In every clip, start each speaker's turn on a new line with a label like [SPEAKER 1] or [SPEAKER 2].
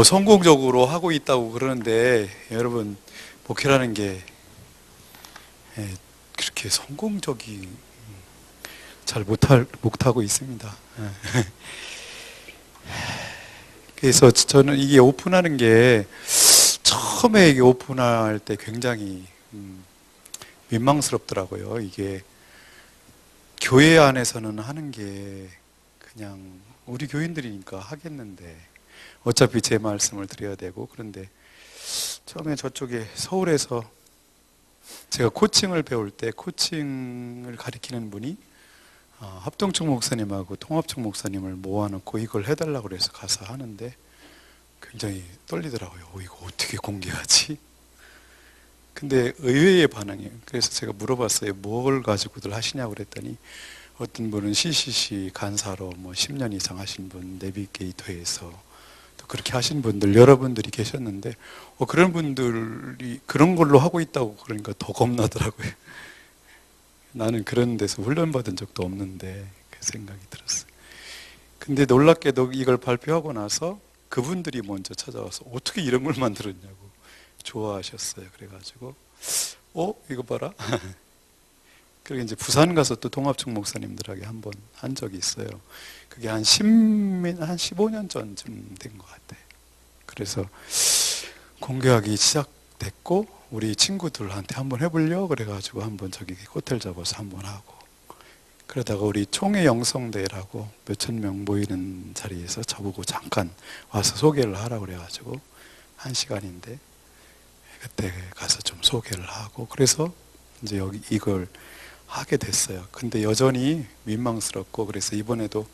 [SPEAKER 1] 성공적으로 하고 있다고 그러는데 여러분 목회라는 게 그렇게 성공적이 잘 못하고 있습니다. 그래서 저는 이게 오픈하는 게 처음에 이게 오픈할 때 굉장히 민망스럽더라고요. 이게 교회 안에서는 하는 게 그냥 우리 교인들이니까 하겠는데 어차피 제 말씀을 드려야 되고, 그런데 처음에 저쪽에 서울에서 제가 코칭을 배울 때 코칭을 가리키는 분이 합동측 목사님하고 통합측 목사님을 모아놓고 이걸 해달라고 그래서 가서 하는데 굉장히 떨리더라고요. 이거 어떻게 공개하지? 근데 의외의 반응이에요. 그래서 제가 물어봤어요. 뭘 가지고들 하시냐고 그랬더니 어떤 분은 CCC 간사로 10년 이상 하신 분, 내비게이터에서 또 그렇게 하신 분들, 여러분들이 계셨는데 그런 분들이 그런 걸로 하고 있다고 그러니까 더 겁나더라고요. 나는 그런 데서 훈련받은 적도 없는데 그 생각이 들었어요. 근데 놀랍게도 이걸 발표하고 나서 그분들이 먼저 찾아와서 어떻게 이런 걸 만들었냐고 좋아하셨어요. 그래가지고 이거 봐라. 그리고 이제 부산 가서 또 통합측 목사님들에게 한번 한 적이 있어요. 그게 한 15년 전쯤 된 것 같아요. 그래서 공개하기 시작됐고 우리 친구들한테 한번 해보려 그래가지고 한번 저기 호텔 잡아서 한번 하고, 그러다가 우리 총회 영성대회라고 몇천 명 모이는 자리에서 저보고 잠깐 와서 소개를 하라고 그래가지고 1시간인데 그때 가서 좀 소개를 하고 그래서 이제 여기 이걸 하게 됐어요. 근데 여전히 민망스럽고, 그래서 이번에도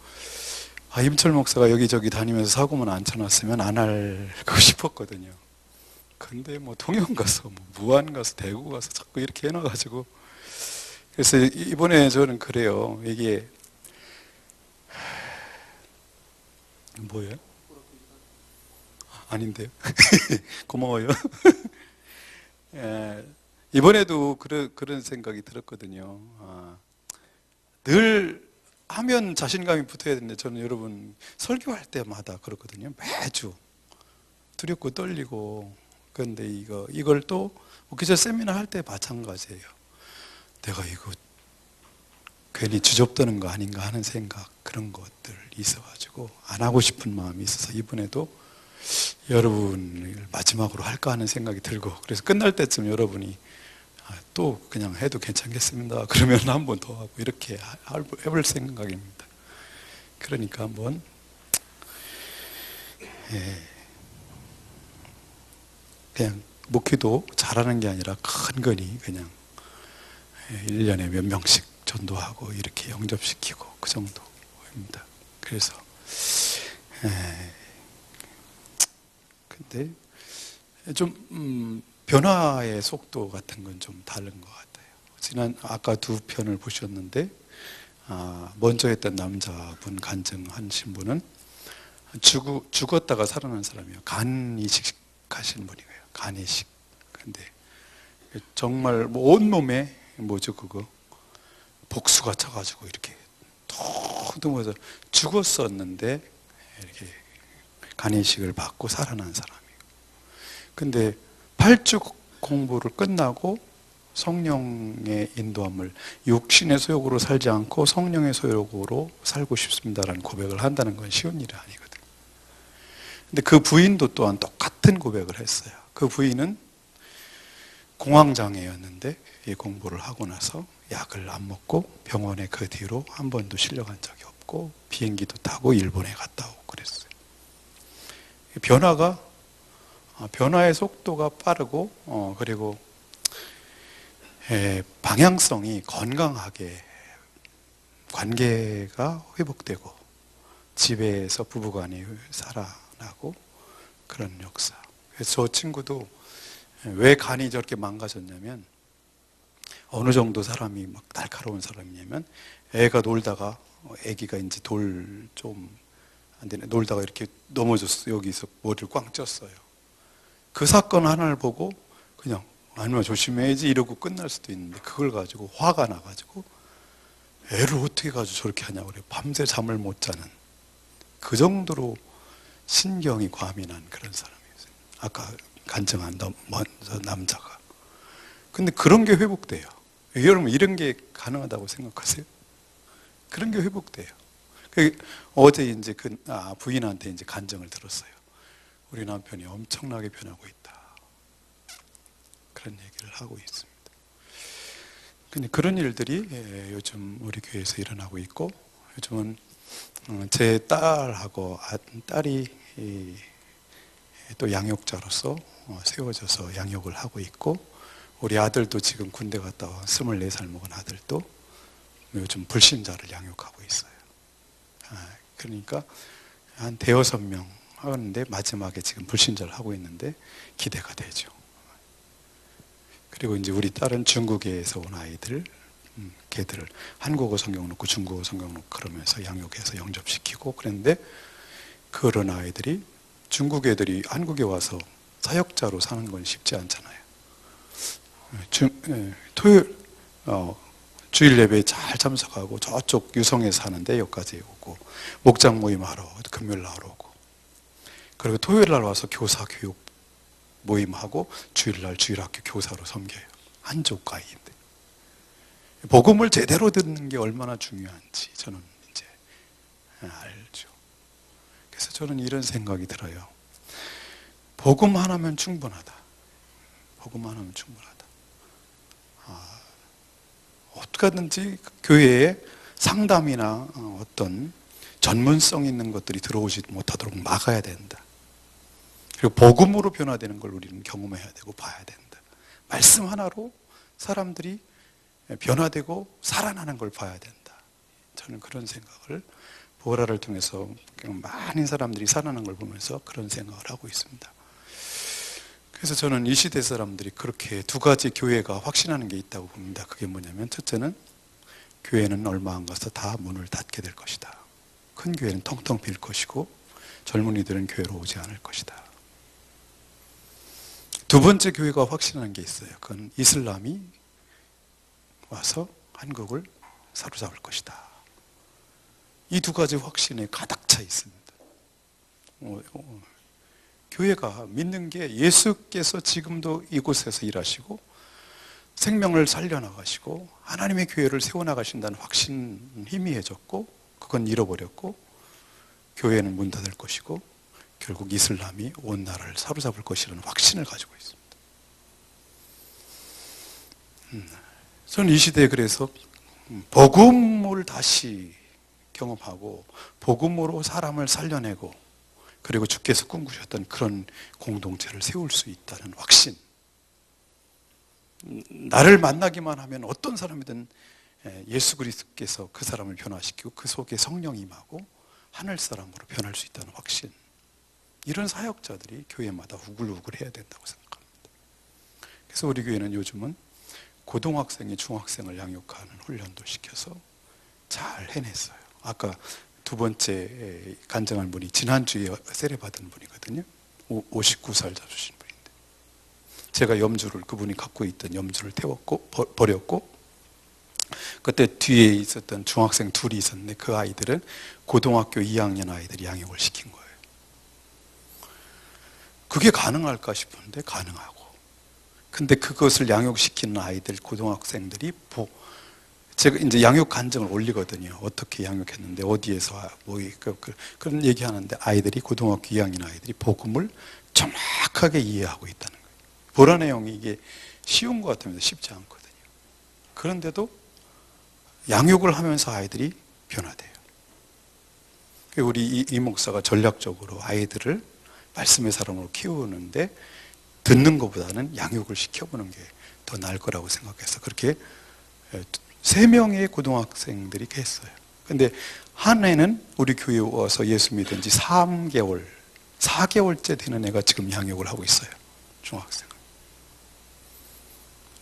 [SPEAKER 1] 임철 목사가 여기저기 다니면서 사고만 안 쳐놨으면 안 하고 싶었거든요. 근데 동영 가서 무안 가서 대구 가서 자꾸 이렇게 해놔가지고, 그래서 이번에 저는 그래요. 이게 뭐예요? 아닌데요. 고마워요. 이번에도 그런 생각이 들었거든요. 늘 하면 자신감이 붙어야 되는데 저는 여러분 설교할 때마다 그렇거든요. 매주 두렵고 떨리고. 그런데 이걸 또 목회자 세미나 할 때 마찬가지예요. 내가 이거 괜히 주접드는 거 아닌가 하는 생각, 그런 것들 있어가지고 안 하고 싶은 마음이 있어서 이번에도 여러분을 마지막으로 할까 하는 생각이 들고, 그래서 끝날 때쯤 여러분이 또 그냥 해도 괜찮겠습니다 그러면 한 번 더 하고 이렇게 해볼 생각입니다. 그러니까 한번 그냥 목회도 잘하는 게 아니라 근근히 그냥 1년에 몇 명씩 전도하고 이렇게 영접시키고 그 정도입니다. 그래서 근데 좀 변화의 속도 같은 건 좀 다른 것 같아요. 아까 두 편을 보셨는데 먼저 했던 남자분 간증하신 분은 죽었다가 살아난 사람이에요. 간 이식 하시는 분이에요. 간 이식. 근데 정말 온몸에 그거 복수가 쳐가지고 이렇게 더듬어서 죽었었는데 이렇게 간 이식을 받고 살아난 사람이에요. 근데 8주 공부를 끝나고 성령의 인도함을 육신의 소욕으로 살지 않고 성령의 소욕으로 살고 싶습니다라는 고백을 한다는 건 쉬운 일이 아니거든요. 근데 그 부인도 또한 똑같은 고백을 했어요. 그 부인은 공황장애였는데 이 공부를 하고 나서 약을 안 먹고 병원에 그 뒤로 한 번도 실려간 적이 없고 비행기도 타고 일본에 갔다 오고 그랬어요. 변화의 속도가 빠르고 그리고 방향성이 건강하게 관계가 회복되고 집에서 부부간이 살아나고 그런 역사. 그래서 저 친구도 왜 간이 저렇게 망가졌냐면 어느 정도 사람이 막 날카로운 사람이냐면 애가 놀다가 애기가 이제 돌 좀 안 되네 놀다가 이렇게 넘어졌어. 여기서 머리를 꽝 쪘어요. 그 사건 하나를 보고 그냥 아니면 조심해야지 이러고 끝날 수도 있는데 그걸 가지고 화가 나가지고 애를 어떻게 가지고 저렇게 하냐고 그래요. 밤새 잠을 못 자는 그 정도로 신경이 과민한 그런 사람이었어요. 아까 간증한 먼저 남자가. 근데 그런 게 회복돼요. 여러분 이런 게 가능하다고 생각하세요? 그런 게 회복돼요. 어제 이제 부인한테 이제 간증을 들었어요. 우리 남편이 엄청나게 변하고 있다. 그런 얘기를 하고 있습니다. 근데 그런 일들이 요즘 우리 교회에서 일어나고 있고, 요즘은 제 딸하고 딸이 또 양육자로서 세워져서 양육을 하고 있고, 우리 아들도 지금 군대 갔다 와 24살 먹은 아들도 요즘 불신자를 양육하고 있어요. 그러니까 한 대여섯 명 하는데 마지막에 지금 불신자를 하고 있는데 기대가 되죠. 그리고 이제 우리 딸은 중국에서 온 아이들, 걔들을 한국어 성경 놓고 중국어 성경 놓고 그러면서 양육해서 영접시키고 그랬는데, 그런 아이들이 중국 애들이 한국에 와서 사역자로 사는 건 쉽지 않잖아요. 토요일 주일 예배에 잘 참석하고 저쪽 유성에서 하는데 여기까지 오고, 목장 모임하러 금요일 날 오고, 그리고 토요일 날 와서 교사 교육 모임하고 주일날 주일학교 교사로 섬겨요. 한족 아이인데 복음을 제대로 듣는 게 얼마나 중요한지 저는 이제 알죠. 그래서 저는 이런 생각이 들어요. 복음 하나면 충분하다. 복음 하나면 충분하다. 어떻게든지 교회에 상담이나 어떤 전문성 있는 것들이 들어오지 못하도록 막아야 된다. 그리고 복음으로 변화되는 걸 우리는 경험해야 되고 봐야 된다. 말씀 하나로 사람들이 변화되고 살아나는 걸 봐야 된다. 저는 그런 생각을 보라를 통해서 많은 사람들이 살아나는 걸 보면서 그런 생각을 하고 있습니다. 그래서 저는 이 시대 사람들이 그렇게 두 가지 교회가 확신하는 게 있다고 봅니다. 그게 뭐냐면, 첫째는 교회는 얼마 안 가서 다 문을 닫게 될 것이다. 큰 교회는 텅텅 빌 것이고 젊은이들은 교회로 오지 않을 것이다. 두 번째 교회가 확신하는 게 있어요. 그건 이슬람이 와서 한국을 사로잡을 것이다. 이 두 가지 확신에 가득 차 있습니다. 교회가 믿는 게 예수께서 지금도 이곳에서 일하시고 생명을 살려나가시고 하나님의 교회를 세워나가신다는 확신 희미해졌고, 그건 잃어버렸고, 교회는 문 닫을 것이고 결국 이슬람이 온 나라를 사로잡을 것이라는 확신을 가지고 있습니다. 저는 이 시대에 그래서 복음을 다시 경험하고 복음으로 사람을 살려내고, 그리고 주께서 꿈꾸셨던 그런 공동체를 세울 수 있다는 확신. 나를 만나기만 하면 어떤 사람이든 예수 그리스도께서 그 사람을 변화시키고 그 속에 성령이 임하고 하늘 사람으로 변할 수 있다는 확신. 이런 사역자들이 교회마다 우글우글 해야 된다고 생각합니다. 그래서 우리 교회는 요즘은 고등학생이 중학생을 양육하는 훈련도 시켜서 잘 해냈어요. 아까 두 번째 간증한 분이 지난주에 세례 받은 분이거든요. 59살 잡수신 분인데, 제가 그분이 갖고 있던 염주를 태웠고 버렸고, 그때 뒤에 있었던 중학생 둘이 있었는데 그 아이들은 고등학교 2학년 아이들이 양육을 시킨 거예요. 그게 가능할까 싶은데 가능하고, 근데 그것을 양육시키는 아이들, 고등학생들이 제가 이제 양육 간증을 올리거든요. 어떻게 양육했는데 어디에서 그런 얘기하는데, 아이들이 고등학교 2학년 아이들이 복음을 정확하게 이해하고 있다는 거예요. 보라 내용이 이게 쉬운 것 같으면서 쉽지 않거든요. 그런데도 양육을 하면서 아이들이 변화돼요. 우리 이 목사가 전략적으로 아이들을 말씀의 사람으로 키우는데 듣는 것보다는 양육을 시켜보는 게 더 나을 거라고 생각해서 그렇게 3명의 고등학생들이 했어요. 근데 한 애는 우리 교회에 와서 예수 믿은 지 4개월째 되는 애가 지금 양육을 하고 있어요. 중학생을.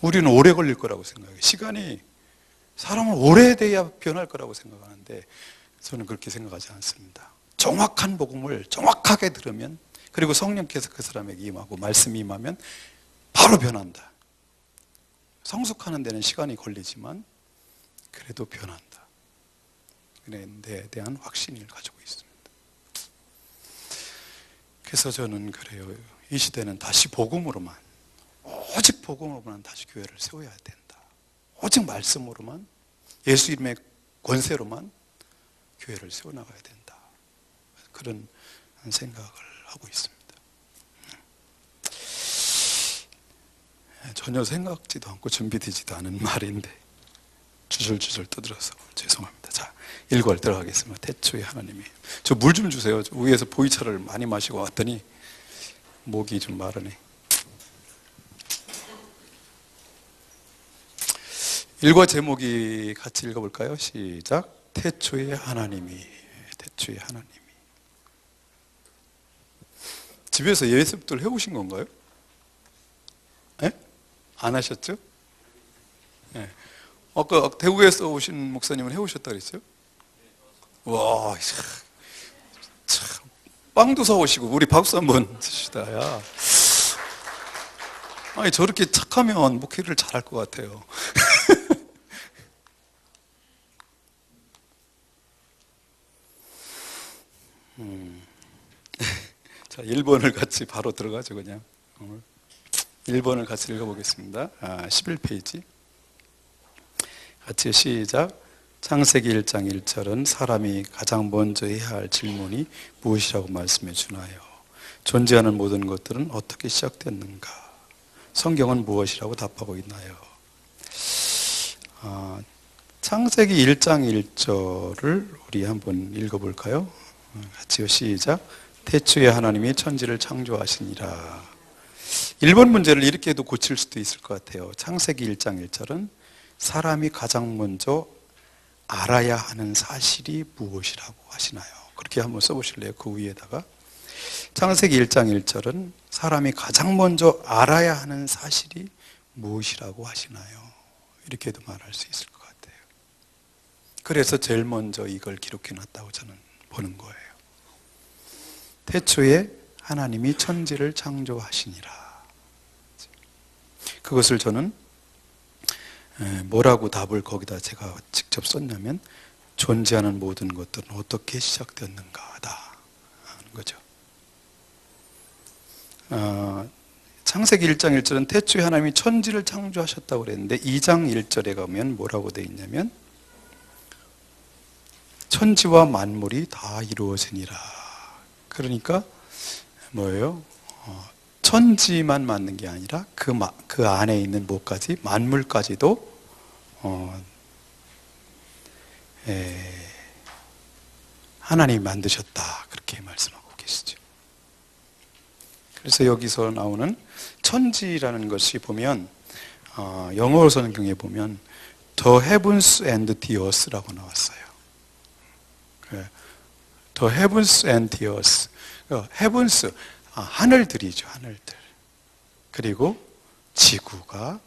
[SPEAKER 1] 우리는 오래 걸릴 거라고 생각해요. 시간이 사람은 오래돼야 변할 거라고 생각하는데 저는 그렇게 생각하지 않습니다. 정확한 복음을 정확하게 들으면, 그리고 성령께서 그 사람에게 임하고 말씀이 임하면 바로 변한다. 성숙하는 데는 시간이 걸리지만 그래도 변한다. 그런 데 대한 확신을 가지고 있습니다. 그래서 저는 그래요. 이 시대는 다시 복음으로만, 오직 복음으로만 다시 교회를 세워야 된다. 오직 말씀으로만, 예수 이름의 권세로만 교회를 세워나가야 된다. 그런 생각을 하고 있습니다. 전혀 생각지도 않고 준비되지도 않은 말인데 주절주절 떠들어서 죄송합니다. 자, 1절 들어가겠습니다. 태초에 하나님이. 저 물 좀 주세요. 저 위에서 보이차를 많이 마시고 왔더니 목이 좀 마르네. 1과 제목이 같이 읽어볼까요? 시작. 태초에 하나님이. 태초에 하나님이. 집에서 예습들 해오신 건가요? 네? 안 하셨죠? 네. 아까 대구에서 오신 목사님은 해오셨다 그랬어요? 와, 참, 빵도 사오시고 우리 박수 한번 치시다. 야. 아니 저렇게 착하면 목회를 잘할 것 같아요. 자, 1번을 같이 바로 들어가죠 그냥. 오늘 1번을 같이 읽어보겠습니다. 11페이지. 같이 시작. 창세기 1장 1절은 사람이 가장 먼저 해야 할 질문이 무엇이라고 말씀해 주나요? 존재하는 모든 것들은 어떻게 시작됐는가? 성경은 무엇이라고 답하고 있나요? 창세기 1장 1절을 우리 한번 읽어볼까요? 같이요. 시작. 태초에 하나님이 천지를 창조하시니라. 1번 문제를 이렇게도 고칠 수도 있을 것 같아요. 창세기 1장 1절은 사람이 가장 먼저 알아야 하는 사실이 무엇이라고 하시나요? 그렇게 한번 써보실래요? 그 위에다가. 창세기 1장 1절은 사람이 가장 먼저 알아야 하는 사실이 무엇이라고 하시나요? 이렇게도 말할 수 있을 것 같아요. 그래서 제일 먼저 이걸 기록해 놨다고 저는 보는 거예요. 태초에 하나님이 천지를 창조하시니라. 그것을 저는 뭐라고 답을 거기다 제가 직접 썼냐면 존재하는 모든 것들은 어떻게 시작되었는가다 하는 거죠. 창세기 1장 1절은 태초에 하나님이 천지를 창조하셨다고 그랬는데 2장 1절에 가면 뭐라고 되어 있냐면 천지와 만물이 다 이루어지니라. 그러니까 뭐예요? 천지만 만든 게 아니라 그 안에 있는 뭐까지? 만물까지도 하나님이 만드셨다. 그렇게 말씀하고 계시죠. 그래서 여기서 나오는 천지라는 것이 보면 영어 성경에 보면 The heavens and the earth라고 나왔어요. The heavens and the earth. heavens, 하늘들이죠. 하늘들. 그리고 지구를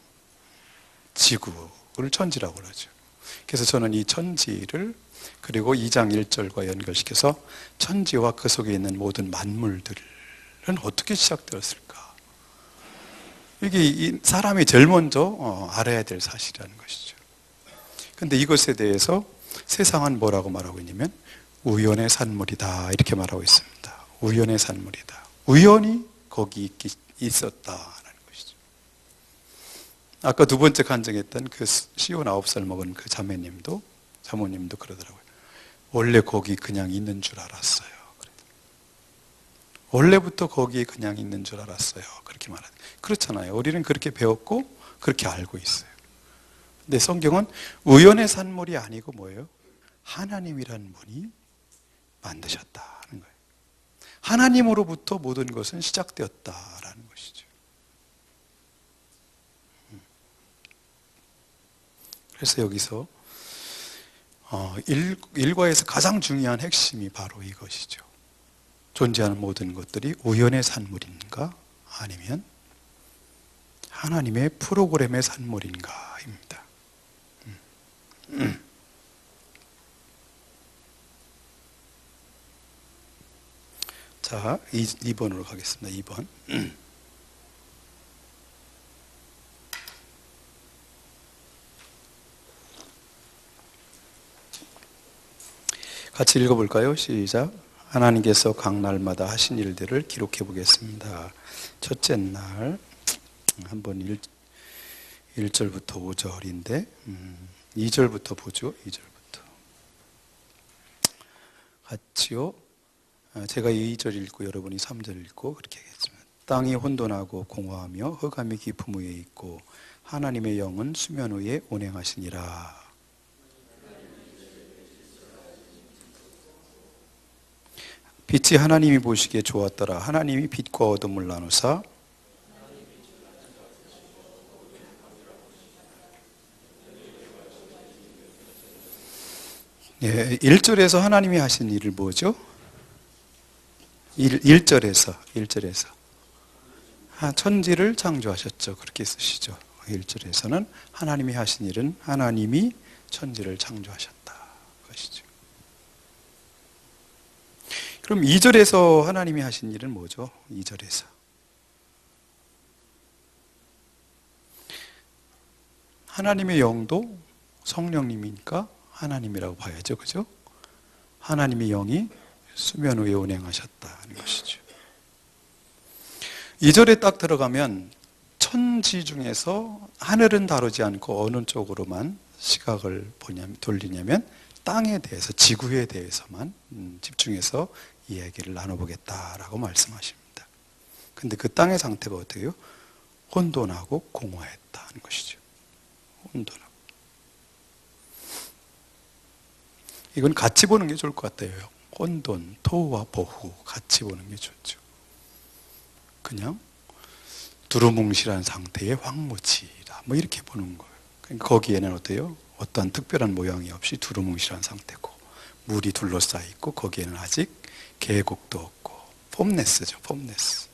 [SPEAKER 1] 천지라고 그러죠. 그래서 저는 이 천지를 그리고 2장 1절과 연결시켜서 천지와 그 속에 있는 모든 만물들은 어떻게 시작되었을까? 이게 사람이 제일 먼저 알아야 될 사실이라는 것이죠. 그런데 이것에 대해서 세상은 뭐라고 말하고 있냐면 우연의 산물이다 이렇게 말하고 있습니다. 우연의 산물이다. 우연히 거기 있었다라는 것이죠. 아까 두 번째 간증했던 그 시온 9살 먹은 그 자모님도 그러더라고요. 원래 거기 그냥 있는 줄 알았어요. 원래부터 거기에 그냥 있는 줄 알았어요. 그렇게 말하죠. 그렇잖아요. 우리는 그렇게 배웠고 그렇게 알고 있어요. 근데 성경은 우연의 산물이 아니고 뭐예요? 하나님이라는 분이 만드셨다는 거예요. 하나님으로부터 모든 것은 시작되었다라는 것이죠. 그래서 여기서 일과에서 가장 중요한 핵심이 바로 이것이죠. 존재하는 모든 것들이 우연의 산물인가 아니면 하나님의 프로그램의 산물인가입니다. 자, 2번으로 가겠습니다. 2번. 같이 읽어볼까요? 시작. 하나님께서 각 날마다 하신 일들을 기록해 보겠습니다. 첫째 날 한번 1절부터 5절인데 2절부터 보죠. 2절부터 같이요. 제가 2절 읽고 여러분이 3절 읽고 그렇게 하겠습니다. 땅이 혼돈하고 공허하며 흑암이 깊음 위에 있고 하나님의 영은 수면 위에 운행하시니라. 빛이 하나님이 보시기에 좋았더라. 하나님이 빛과 어둠을 나누사 예, 1절에서 하나님이 하신 일을 뭐죠? 1절에서 천지를 창조하셨죠. 그렇게 쓰시죠. 1절에서는 하나님이 하신 일은 하나님이 천지를 창조하셨다 것이죠. 그럼 2절에서 하나님이 하신 일은 뭐죠? 2절에서 하나님의 영도 성령님이니까 하나님이라고 봐야죠. 그죠? 하나님의 영이 수면 위에 운행하셨다는 것이죠. 2절에 딱 들어가면 천지 중에서 하늘은 다루지 않고 어느 쪽으로만 시각을 돌리냐면 땅에 대해서, 지구에 대해서만 집중해서 이야기를 나눠보겠다라고 말씀하십니다. 근데 그 땅의 상태가 어때요? 혼돈하고 공허했다는 것이죠. 혼돈하고. 이건 같이 보는 게 좋을 것 같아요. 혼돈, 토와 보후 같이 보는 게 좋죠. 그냥 두루뭉실한 상태의 황무지라 뭐 이렇게 보는 거예요. 그러니까 거기에는 어때요? 어떠한 특별한 모양이 없이 두루뭉실한 상태고 물이 둘러싸여 있고 거기에는 아직 계곡도 없고 폼네스죠. 폼네스.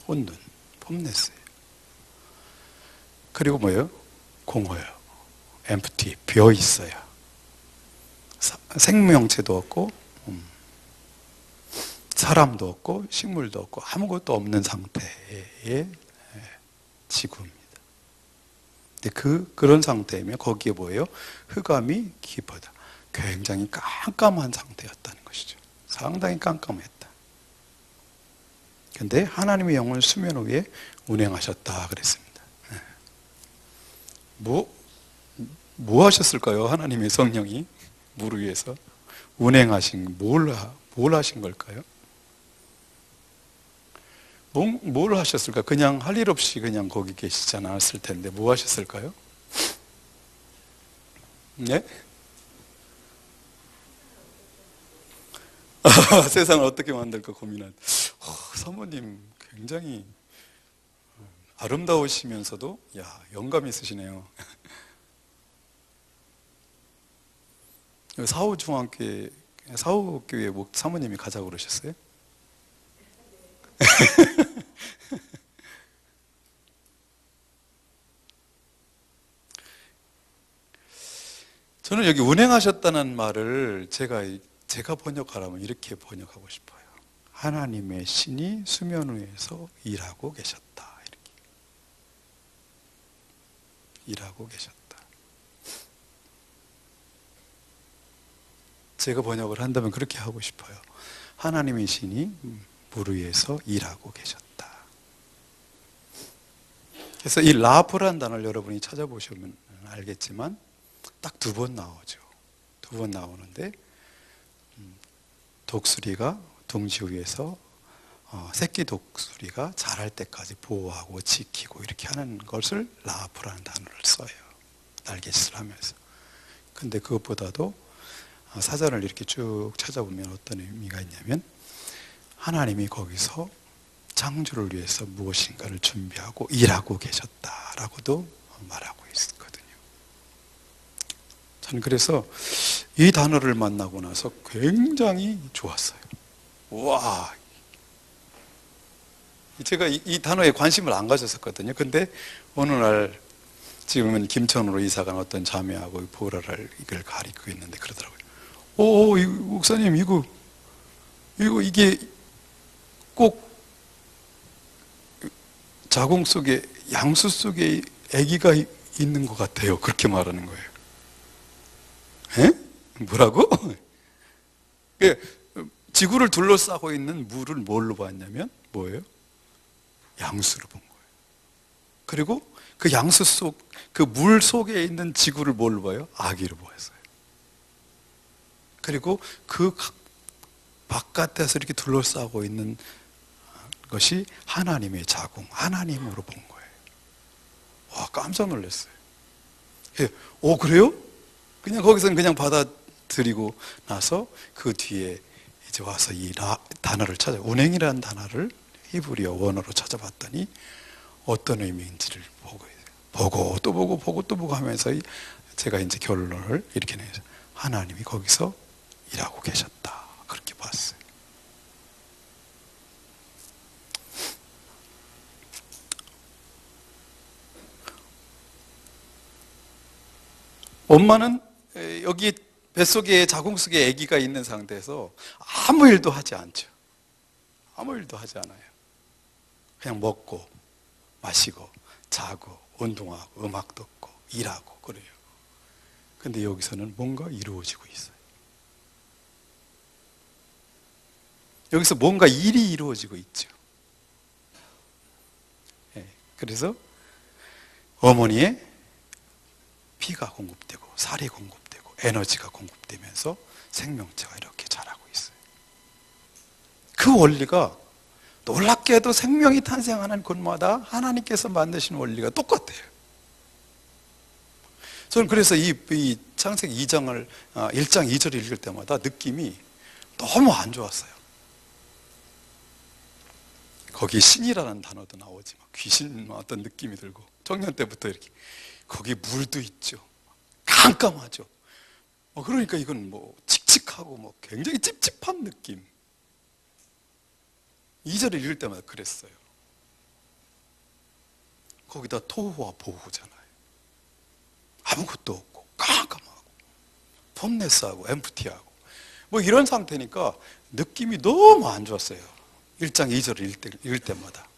[SPEAKER 1] 혼돈, 폼네스예요. 그리고 뭐예요? 공허요. empty, 비어 있어요. 생명체도 없고 사람도 없고 식물도 없고 아무것도 없는 상태의 지구입니다. 근데 그런 상태이면 거기에 뭐예요? 흑암이 깊어다. 굉장히 깜깜한 상태였다는 것이죠. 상당히 깜깜했다. 근데 하나님의 영은 수면 위에 운행하셨다 그랬습니다. 뭐 하셨을까요? 하나님의 성령이 물 위에서 운행하신 뭘 하신 걸까요? 뭘 하셨을까? 그냥 할 일 없이 그냥 거기 계시지 않았을 텐데 뭐 하셨을까요? 네? 세상을 어떻게 만들까 고민한. 사모님 굉장히 아름다우시면서도 영감 있으시네요. 사후교회 사모님이 가자고 그러셨어요? 저는 여기 운행하셨다는 말을 제가 번역하라면 이렇게 번역하고 싶어요. 하나님의 신이 수면 위에서 일하고 계셨다. 이렇게. 일하고 계셨다. 제가 번역을 한다면 그렇게 하고 싶어요. 하나님의 신이 물 위에서 일하고 계셨다. 그래서 이 라프라는 단어를 여러분이 찾아보시면 알겠지만 딱 2번 나오죠. 2번 나오는데 독수리가 둥지 위에서 새끼 독수리가 자랄 때까지 보호하고 지키고 이렇게 하는 것을 라프라는 단어를 써요. 날갯짓을 하면서. 근데 그것보다도 사전을 이렇게 쭉 찾아보면 어떤 의미가 있냐면 하나님이 거기서 창조를 위해서 무엇인가를 준비하고 일하고 계셨다라고도 말하고 있거든요. 저는 그래서 이 단어를 만나고 나서 굉장히 좋았어요. 와, 제가 이 단어에 관심을 안 가졌었거든요. 근데 어느 날 지금은 김천으로 이사간 어떤 자매하고 보라를 이걸 가리키고 있는데 그러더라고요. 목사님 이게 꼭 자궁 속에 양수 속에 아기가 있는 것 같아요. 그렇게 말하는 거예요. 에? 뭐라고? 지구를 둘러싸고 있는 물을 뭘로 봤냐면 뭐예요? 양수로 본 거예요. 그리고 그 양수 속, 그 물 속에 있는 지구를 뭘로 봐요? 아기로 보았어요. 그리고 그 바깥에서 이렇게 둘러싸고 있는 것이 하나님의 자궁, 하나님으로 본 거예요. 와, 깜짝 놀랐어요. 그래요? 그냥 거기서는 그냥 받아들이고 나서 그 뒤에 이제 와서 이 단어를 운행이라는 단어를 히브리어 원어로 찾아봤더니 어떤 의미인지를 보고 또 보고 하면서 제가 이제 결론을 이렇게 내서 하나님이 거기서 일하고 계셨다. 그렇게 봤어요. 엄마는 여기 뱃속에 자궁 속에 아기가 있는 상태에서 아무 일도 하지 않죠. 아무 일도 하지 않아요. 그냥 먹고 마시고 자고 운동하고 음악 듣고 일하고 그래요. 근데 여기서는 뭔가 이루어지고 있어요. 여기서 뭔가 일이 이루어지고 있죠. 그래서 어머니의 피가 공급되고 살이 공급되고 에너지가 공급되면서 생명체가 이렇게 자라고 있어요. 그 원리가 놀랍게도 생명이 탄생하는 곳마다 하나님께서 만드신 원리가 똑같아요. 저는 그래서 이 창세기 2장을 1장 2절을 읽을 때마다 느낌이 너무 안 좋았어요. 거기 신이라는 단어도 나오지 귀신 어떤 느낌이 들고 청년 때부터 이렇게 거기 물도 있죠. 깜깜하죠. 그러니까 이건 칙칙하고 굉장히 찝찝한 느낌. 2절을 읽을 때마다 그랬어요. 거기다 토후와 보후잖아요. 아무것도 없고 깜깜하고 폼레스하고 엠프티하고 이런 상태니까 느낌이 너무 안 좋았어요. 1장 2절을 읽을 때마다.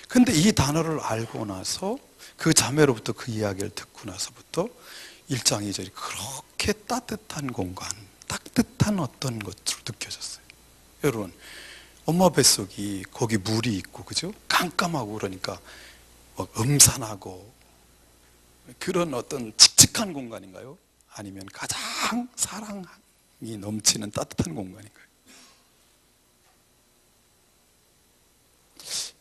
[SPEAKER 1] 근데 이 단어를 알고 나서 그 자매로부터 그 이야기를 듣고 나서부터 1장 2절이 그렇게 따뜻한 공간, 따뜻한 어떤 것으로 느껴졌어요. 여러분, 엄마 뱃속이 거기 물이 있고 그죠? 깜깜하고 그러니까 음산하고 그런 어떤 칙칙한 공간인가요? 아니면 가장 사랑이 넘치는 따뜻한 공간인가요?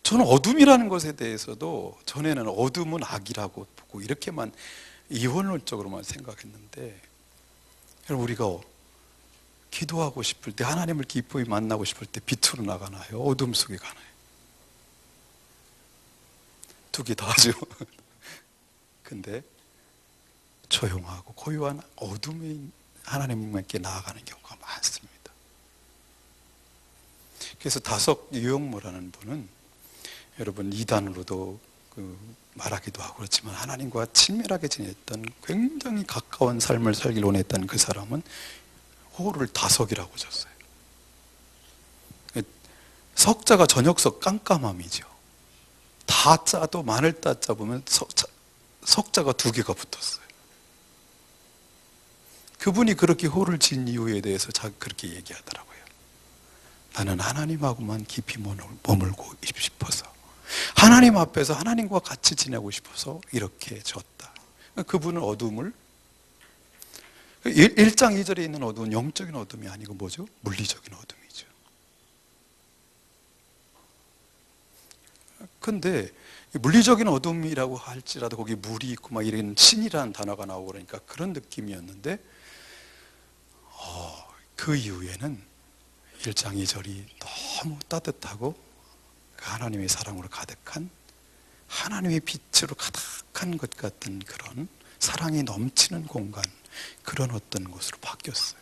[SPEAKER 1] 저는 어둠이라는 것에 대해서도 전에는 어둠은 악이라고 보고 이렇게만 이원론적으로만 생각했는데, 여러분 우리가 기도하고 싶을 때 하나님을 기쁘게 만나고 싶을 때 빛으로 나가나요? 어둠 속에 가나요? 두 개 다 하죠. 근데 조용하고 고요한 어둠에 하나님께 나아가는 경우가 많습니다. 그래서 다석 유영모라는 분은 여러분 이단으로도 말하기도 하고 그렇지만 하나님과 친밀하게 지냈던 굉장히 가까운 삶을 살길 원했던 그 사람은 호를 다석이라고 줬어요. 석자가 저녁석 깜깜함이죠. 다자도 마늘 따자 보면 석자가 두 개가 붙었어요. 그분이 그렇게 호를 지은 이유에 대해서 그렇게 얘기하더라고요. 나는 하나님하고만 깊이 머물고 싶어서, 하나님 앞에서 하나님과 같이 지내고 싶어서 이렇게 줬다. 그분은 어둠을 1장 2절에 있는 어둠은 영적인 어둠이 아니고 뭐죠? 물리적인 어둠이죠. 근데 물리적인 어둠이라고 할지라도 거기 물이 있고 막 이런 신이라는 단어가 나오고 그러니까 그런 느낌이었는데 그 이후에는 1장 2절이 너무 따뜻하고 하나님의 사랑으로 가득한, 하나님의 빛으로 가득한 것 같은 그런 사랑이 넘치는 공간, 그런 어떤 곳으로 바뀌었어요.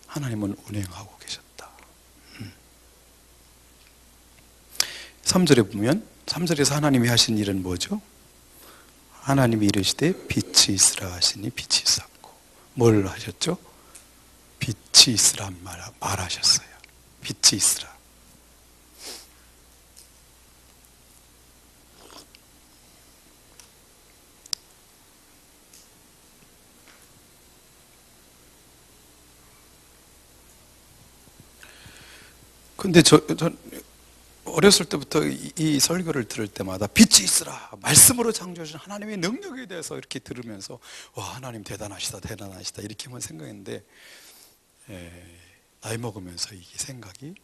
[SPEAKER 1] 하나님은 운행하고 계셨다. 3절에 보면 3절에서 하나님이 하신 일은 뭐죠? 하나님이 이르시되 빛이 있으라 하시니 빛이 있었고, 뭘 하셨죠? 빛이 있으라 말하셨어요. 빛이 있으라. 근데 전 어렸을 때부터 이 설교를 들을 때마다 빛이 있으라, 말씀으로 창조하신 하나님의 능력에 대해서 이렇게 들으면서 와, 하나님 대단하시다 대단하시다 이렇게만 생각했는데, 나이 먹으면서 이게 생각이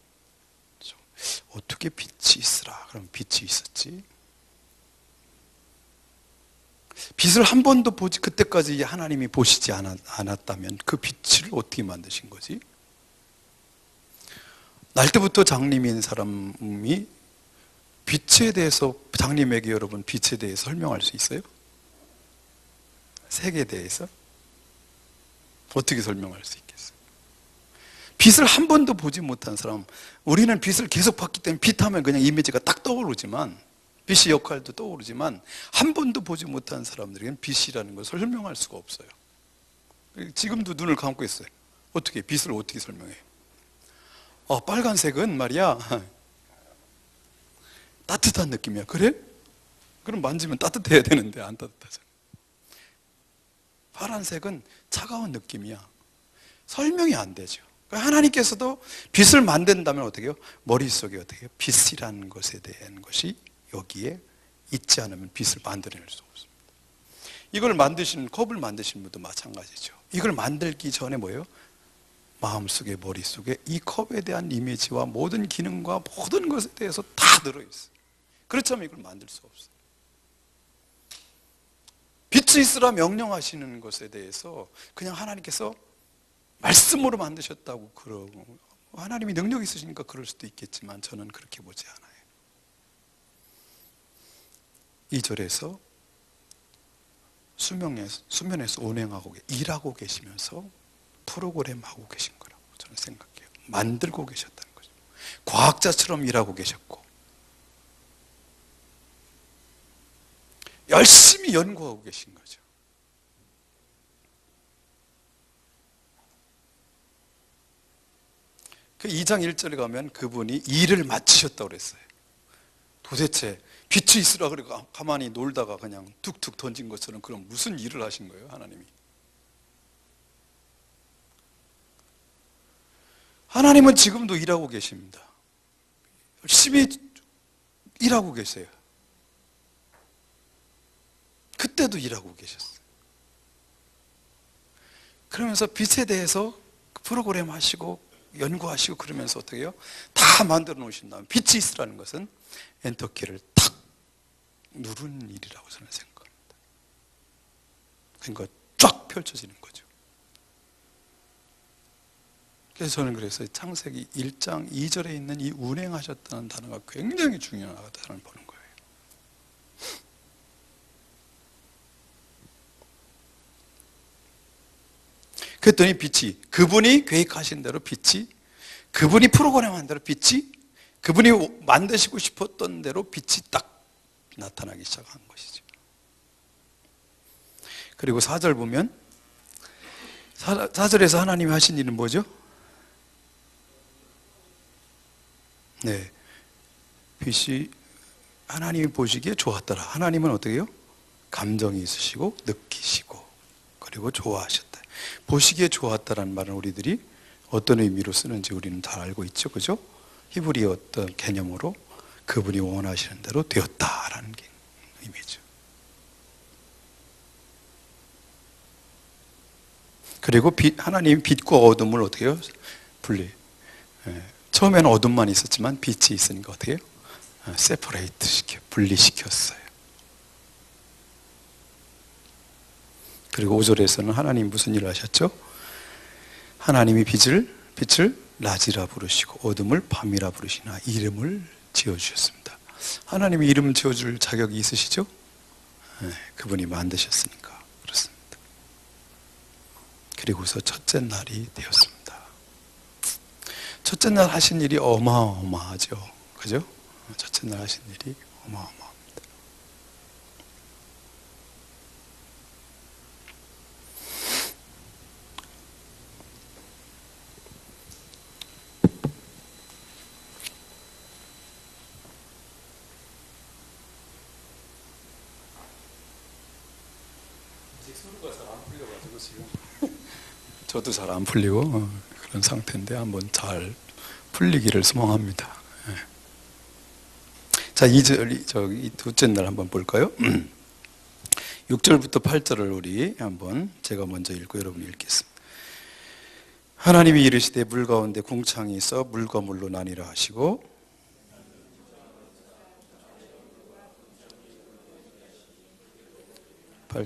[SPEAKER 1] 좀, 어떻게 빛이 있으라, 그럼 빛이 있었지? 빛을 한 번도 보지, 그때까지 하나님이 보시지 않았다면 그 빛을 어떻게 만드신 거지? 날 때부터 장님인 사람이 빛에 대해서, 장님에게 여러분 빛에 대해서 설명할 수 있어요? 색에 대해서? 어떻게 설명할 수 있겠어요? 빛을 한 번도 보지 못한 사람, 우리는 빛을 계속 봤기 때문에 빛하면 그냥 이미지가 딱 떠오르지만, 빛의 역할도 떠오르지만, 한 번도 보지 못한 사람들에게는 빛이라는 것을 설명할 수가 없어요. 지금도 눈을 감고 있어요. 어떻게, 빛을 어떻게 설명해요? 빨간색은 말이야 따뜻한 느낌이야. 그래? 그럼 만지면 따뜻해야 되는데 안 따뜻하잖아. 파란색은 차가운 느낌이야. 설명이 안 되죠. 하나님께서도 빛을 만든다면 어떻게 해요? 머릿속에 어떻게 해요? 빛이라는 것에 대한 것이 여기에 있지 않으면 빛을 만들어낼 수 없습니다. 이걸 만드신, 컵을 만드신 분도 마찬가지죠. 이걸 만들기 전에 뭐예요? 마음속에, 머릿속에 이 컵에 대한 이미지와 모든 기능과 모든 것에 대해서 다 들어있어요. 그렇지 않으면 이걸 만들 수 없어요. 빛이 있으라 명령하시는 것에 대해서 그냥 하나님께서 말씀으로 만드셨다고 그러고, 하나님이 능력이 있으시니까 그럴 수도 있겠지만 저는 그렇게 보지 않아요. 2절에서 수면에서 운행하고 일하고 계시면서 프로그램하고 계신 거라고 저는 생각해요. 만들고 계셨다는 거죠. 과학자처럼 일하고 계셨고 열심히 연구하고 계신 거죠. 그 2장 1절에 가면 그분이 일을 마치셨다고 그랬어요. 도대체 빛이 있으라 그러고 가만히 놀다가 그냥 툭툭 던진 것처럼 그럼 무슨 일을 하신 거예요, 하나님이? 하나님은 지금도 일하고 계십니다. 열심히 일하고 계세요. 그때도 일하고 계셨어요. 그러면서 빛에 대해서 프로그램 하시고 연구하시고 그러면서 어떻게 해요? 다 만들어 놓으신 다음에 빛이 있으라는 것은 엔터키를 탁 누른 일이라고 저는 생각합니다. 그러니까 쫙 펼쳐지는 거죠. 그래서 저는 그래서 창세기 1장 2절에 있는 이 운행하셨다는 단어가 굉장히 중요하다는 보는 거예요. 그랬더니 빛이, 그분이 계획하신 대로 빛이, 그분이 프로그램한 대로 빛이, 그분이 만드시고 싶었던 대로 빛이 딱 나타나기 시작한 것이죠. 그리고 4절 보면 4절에서 하나님이 하신 일은 뭐죠? 네, 빛이 하나님이 보시기에 좋았더라. 하나님은 어떻게 해요? 감정이 있으시고 느끼시고 그리고 좋아하셨다. 보시기에 좋았다라는 말은 우리들이 어떤 의미로 쓰는지 우리는 다 알고 있죠, 그죠? 히브리 어떤 개념으로 그분이 원하시는 대로 되었다라는 게 의미죠. 그리고 하나님이 빛과 어둠을 어떻게 해요? 처음에는 어둠만 있었지만 빛이 있으니까 어떻게 해요? 분리시켰어요. 그리고 5절에서는 하나님 무슨 일을 하셨죠? 하나님이 빛을 낮이라 부르시고 어둠을 밤이라 부르시나 이름을 지어주셨습니다. 하나님이 이름 지어줄 자격이 있으시죠? 그분이 만드셨으니까 그렇습니다. 그리고서 첫째 날이 되었습니다. 첫째 날 하신 일이 어마어마하죠. 그죠? 첫째 날 하신 일이 어마어마합니다. 서로가 잘 안 풀려가지고 지금 저도 잘 안 풀리고 그런 상태인데 한번 잘 풀리기를 소망합니다. 예. 자, 2절, 이 둘째 날 한번 볼까요? 6절부터 8절을 우리 한번 제가 먼저 읽고 여러분이 읽겠습니다. 하나님이 이르시되 물 가운데 궁창이 있어 물과 물로 나뉘라 하시고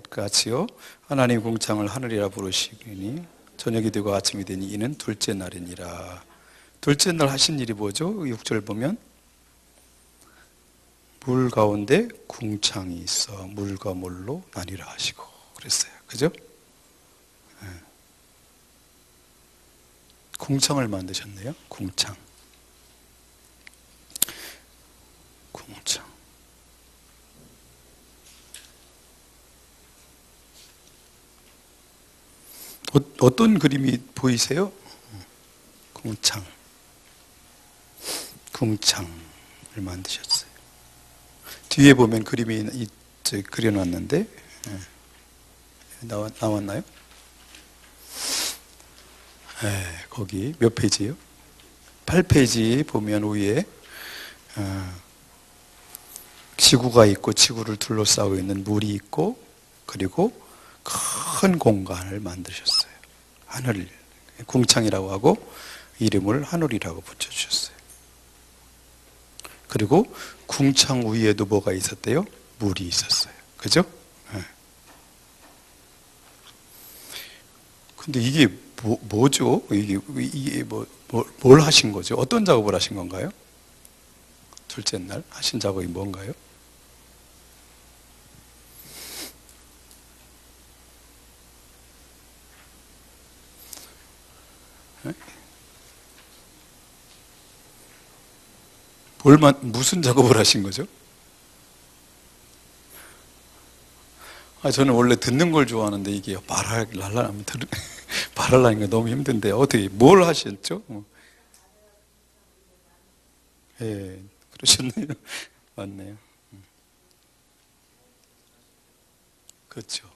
[SPEAKER 1] 같이요. 하나님 궁창을 하늘이라 부르시니 저녁이 되고 아침이 되니 이는 둘째 날이니라. 둘째 날 하신 일이 뭐죠? 6절 보면 물 가운데 궁창이 있어 물과 물로 나뉘라 하시고 그랬어요. 그죠? 네. 궁창을 만드셨네요. 궁창. 어떤 그림이 보이세요? 궁창을 만드셨어요. 뒤에 보면 그림이 그려놨는데 나왔나요? 네, 거기 몇 페이지요? 8페이지 보면 위에 지구가 있고 지구를 둘러싸고 있는 물이 있고 그리고 큰 공간을 만드셨어요. 하늘, 궁창이라고 하고 이름을 하늘이라고 붙여주셨어요. 그리고 궁창 위에도 뭐가 있었대요? 물이 있었어요. 그죠? 네. 근데 이게 뭐죠? 이게 뭘 하신 거죠? 어떤 작업을 하신 건가요? 둘째 날 하신 작업이 뭔가요? 무슨 작업을 하신 거죠? 저는 원래 듣는 걸 좋아하는데 이게 말하려니까 너무 힘든데 어떻게 뭘 하셨죠? 예, 그러셨네요. 맞네요. 그렇죠.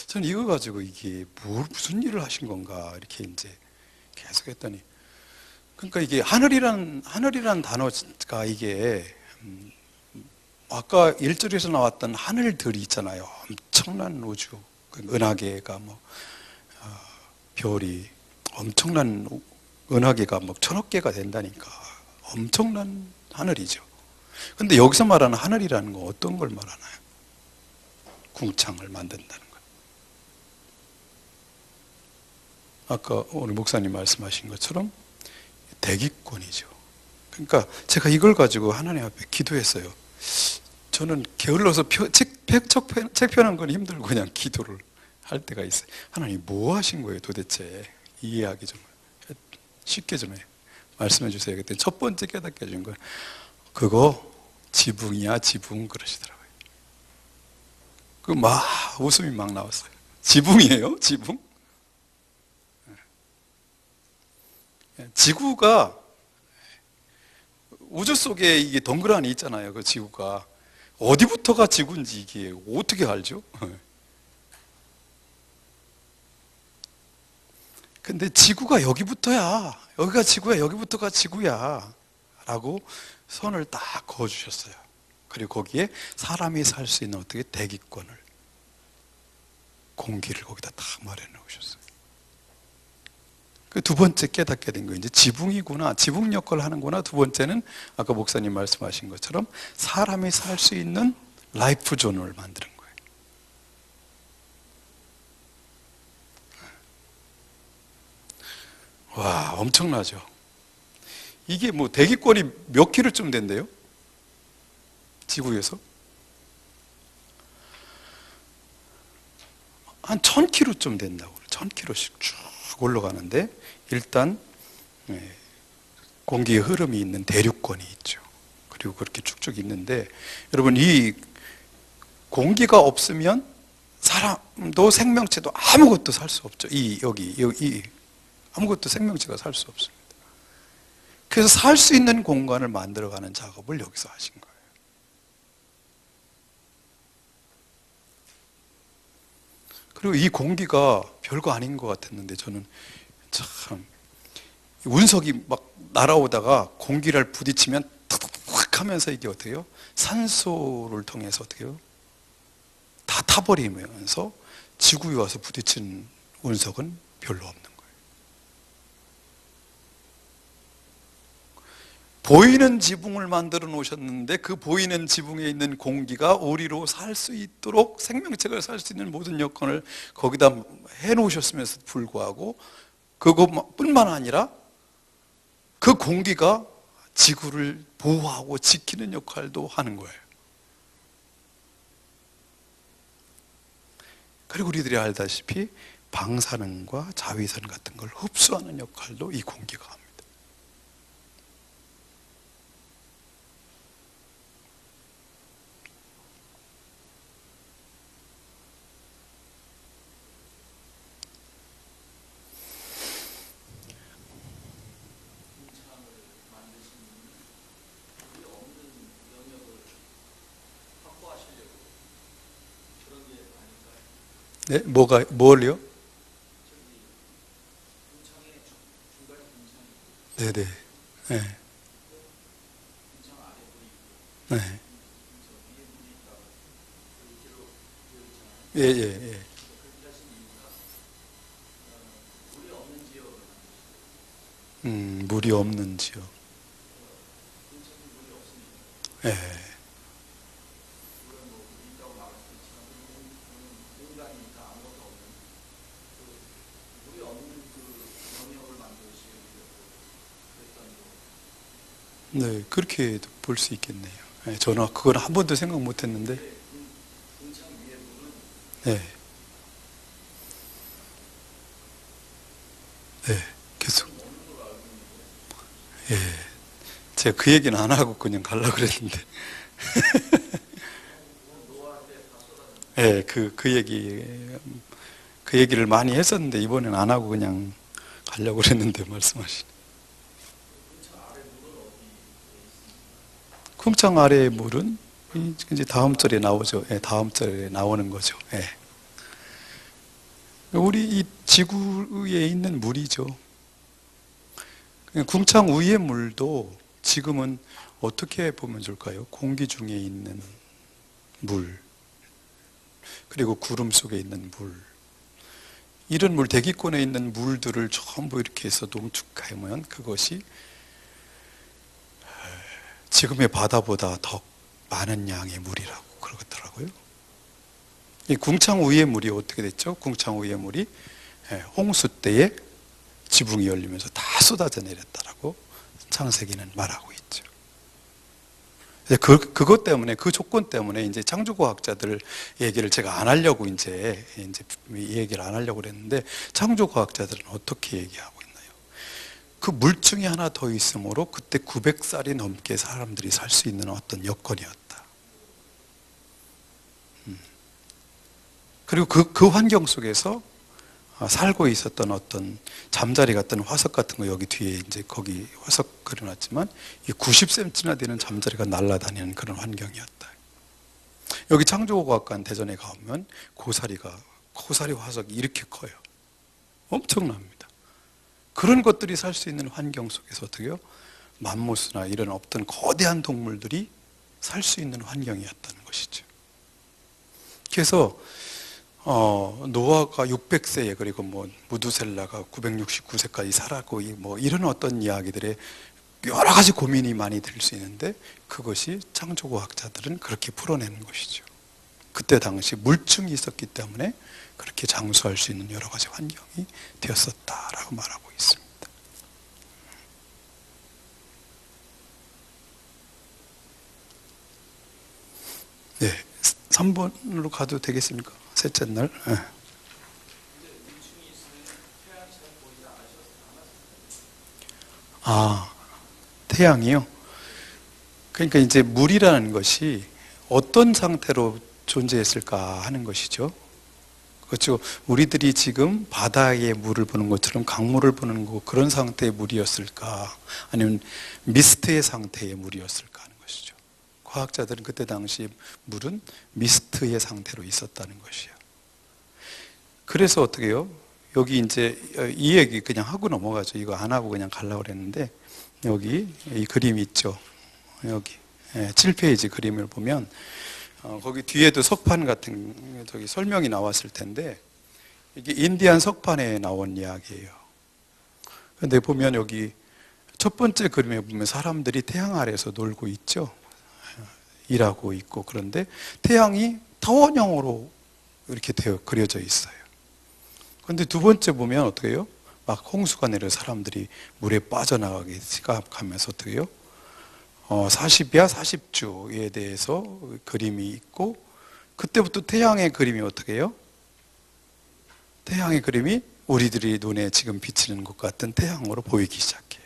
[SPEAKER 1] 저는 이거 가지고 이게 무슨 일을 하신 건가 이렇게 이제 계속 했더니 그러니까 이게 하늘이란 단어가 이게 아까 1절에서 나왔던 하늘들이 있잖아요. 엄청난 우주, 은하계가 별이 엄청난 은하계가 1000억 개가 된다니까 엄청난 하늘이죠. 근데 여기서 말하는 하늘이라는 건 어떤 걸 말하나요? 궁창을 만든다는 것. 아까 오늘 목사님 말씀하신 것처럼 대기권이죠. 그러니까 제가 이걸 가지고 하나님 앞에 기도했어요. 저는 게을러서 책 펴는 건 힘들고 그냥 기도를 할 때가 있어요. 하나님 뭐 하신 거예요 도대체? 이해하기 좀 쉽게 좀 말씀해 주세요. 그때 첫 번째 깨닫게 해준 건 그거 지붕이야 지붕 그러시더라고요. 그 막 웃음이 막 나왔어요. 지붕이에요? 지붕? 지구가 우주 속에 이게 덩그러니 있잖아요. 그 지구가 어디부터가 지구인지 이게 어떻게 알죠? 근데 지구가 여기부터야. 여기가 지구야. 여기부터가 지구야. 라고 선을 딱 그어주셨어요. 그리고 거기에 사람이 살 수 있는 어떻게 대기권을 공기를 거기다 딱 마련해 놓으셨어요. 그 두 번째 깨닫게 된 거 이제 지붕이구나, 지붕 역할을 하는구나. 두 번째는 아까 목사님 말씀하신 것처럼 사람이 살 수 있는 라이프 존을 만드는 거예요. 와, 엄청나죠. 이게 대기권이 몇 킬로쯤 된대요? 지구에서? 한 1000킬로쯤 된다고. 1000킬로씩 쭉 올라가는데 일단 공기의 흐름이 있는 대륙권이 있죠. 그리고 그렇게 쭉쭉 있는데 여러분 이 공기가 없으면 사람도 생명체도 아무것도 살 수 없죠. 여기 아무것도 생명체가 살 수 없습니다. 그래서 살 수 있는 공간을 만들어가는 작업을 여기서 하신 거예요. 그리고 이 공기가 별거 아닌 것 같았는데 저는 참 운석이 막 날아오다가 공기를 부딪히면 탁탁 하면서 이게 어떻게 해요? 산소를 통해서 어떻게 해요? 다 타버리면서 지구에 와서 부딪힌 운석은 별로 없는 거예요. 보이는 지붕을 만들어 놓으셨는데 그 보이는 지붕에 있는 공기가 우리로 살 수 있도록 생명체가 살 수 있는 모든 여건을 거기다 해 놓으셨음에도 불구하고 그것뿐만 아니라 그 공기가 지구를 보호하고 지키는 역할도 하는 거예요. 그리고 우리들이 알다시피 방사능과 자외선 같은 걸 흡수하는 역할도 이 공기가 합니다. 네, 뭘요? 네네. 네. 네. 예, 예, 예. 물이 없는 지역. 예. 네, 그렇게 볼 수 있겠네요. 예, 저는 그건 한 번도 생각 못 했는데, 네, 네, 계속. 예. 제가 그 얘기는 안 하고 그냥 가려고 그랬는데, 예, 그 얘기를 많이 했었는데, 이번엔 안 하고 그냥 가려고 그랬는데, 말씀하시네. 궁창 아래의 물은 이제 다음 절에 나오죠. 예, 다음 절에 나오는 거죠. 예. 우리 이 지구에 있는 물이죠. 궁창 위의 물도 지금은 어떻게 보면 좋을까요? 공기 중에 있는 물, 그리고 구름 속에 있는 물, 이런 물, 대기권에 있는 물들을 전부 이렇게 해서 농축하면 그것이 지금의 바다보다 더 많은 양의 물이라고 그러더라고요. 이 궁창 위의 물이 어떻게 됐죠? 궁창 위의 물이 홍수 때에 지붕이 열리면서 다 쏟아져 내렸다라고 창세기는 말하고 있죠. 그것 때문에, 그 조건 때문에 이제 창조과학자들 얘기를 제가 안 하려고 이제 이 얘기를 안 하려고 그랬는데, 창조과학자들은 어떻게 얘기하고 있나요? 그 물증이 하나 더 있으므로 그때 900살이 넘게 사람들이 살 수 있는 어떤 여건이었다. 그리고 그 환경 속에서 살고 있었던 어떤 잠자리 같은 화석 같은 거, 여기 뒤에 이제 거기 화석 그려놨지만 이 90cm나 되는 잠자리가 날아다니는 그런 환경이었다. 여기 창조과학관 대전에 가면 고사리 화석이 이렇게 커요. 엄청납니다. 그런 것들이 살 수 있는 환경 속에서 어떻게요? 맘모스나 이런 어떤 거대한 동물들이 살 수 있는 환경이었다는 것이죠. 그래서 노아가 600세에, 그리고 뭐 무두셀라가 969세까지 살았고, 뭐 이런 어떤 이야기들에 여러 가지 고민이 많이 될 수 있는데, 그것이 창조과학자들은 그렇게 풀어내는 것이죠. 그때 당시 물증이 있었기 때문에 그렇게 장수할 수 있는 여러 가지 환경이 되었었다라고 말하고 있습니다. 네, 3번으로 가도 되겠습니까? 셋째 날. 네. 아, 태양이요? 그러니까 이제 물이라는 것이 어떤 상태로 존재했을까 하는 것이죠. 그렇죠. 우리들이 지금 바다의 물을 보는 것처럼 강물을 보는 거, 그런 상태의 물이었을까? 아니면 미스트의 상태의 물이었을까 하는 것이죠. 과학자들은 그때 당시 물은 미스트의 상태로 있었다는 것이에요. 그래서 어떻게 해요? 여기 이제 이 얘기 그냥 하고 넘어가죠. 이거 안 하고 그냥 가려고 그랬는데, 여기 이 그림 있죠. 여기 7페이지 그림을 보면 거기 뒤에도 석판 같은 저기 설명이 나왔을 텐데, 이게 인디안 석판에 나온 이야기예요. 근데 보면 여기 첫 번째 그림에 보면 사람들이 태양 아래에서 놀고 있죠. 일하고 있고. 그런데 태양이 타원형으로 이렇게 그려져 있어요. 그런데 두 번째 보면 어떻게 해요? 막 홍수가 내려 사람들이 물에 빠져나가기 시작하면서 어떻게 해요? 40이야 40주에 대해서 그림이 있고, 그때부터 태양의 그림이 어떻게 해요? 태양의 그림이 우리들이 눈에 지금 비치는 것 같은 태양으로 보이기 시작해요.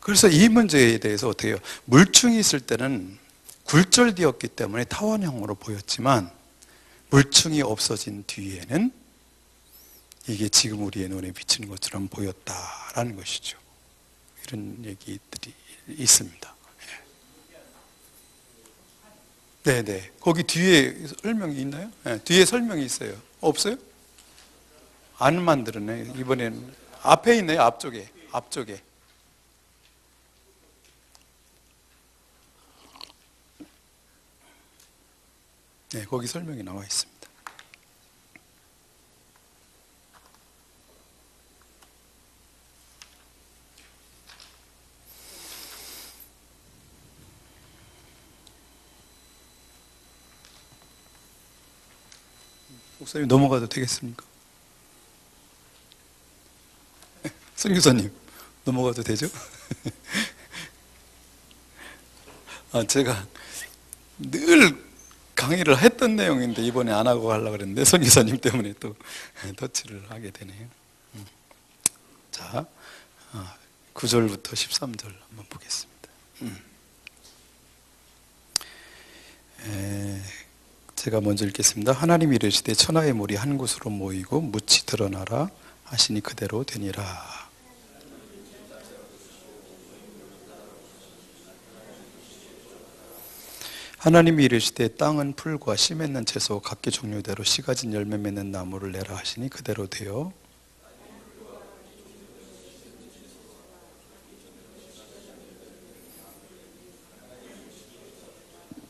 [SPEAKER 1] 그래서 이 문제에 대해서 어떻게 해요? 물충이 있을 때는 굴절되었기 때문에 타원형으로 보였지만, 물충이 없어진 뒤에는 이게 지금 우리의 눈에 비치는 것처럼 보였다라는 것이죠. 이런 얘기들이 있습니다. 네네. 거기 뒤에 설명이 있나요? 네, 뒤에 설명이 있어요. 없어요? 안 만들었네. 이번에는 앞에 있네요. 앞쪽에. 네, 거기 설명이 나와 있습니다. 목사님 넘어가도 되겠습니까? 선교사님 넘어가도 되죠? 제가 늘 강의를 했던 내용인데 이번에 안 하고 가려고 그랬는데 선교사님 때문에 또 터치를 하게 되네요. 자, 9절부터 13절 한번 보겠습니다. 제가 먼저 읽겠습니다. 하나님이 이르시되 천하의 물이 한 곳으로 모이고 묻이 드러나라 하시니 그대로 되니라. 하나님이 이르시되 땅은 풀과 씨 맺는 채소 각기 종류대로 씨 가진 열매 맺는 나무를 내라 하시니 그대로 되어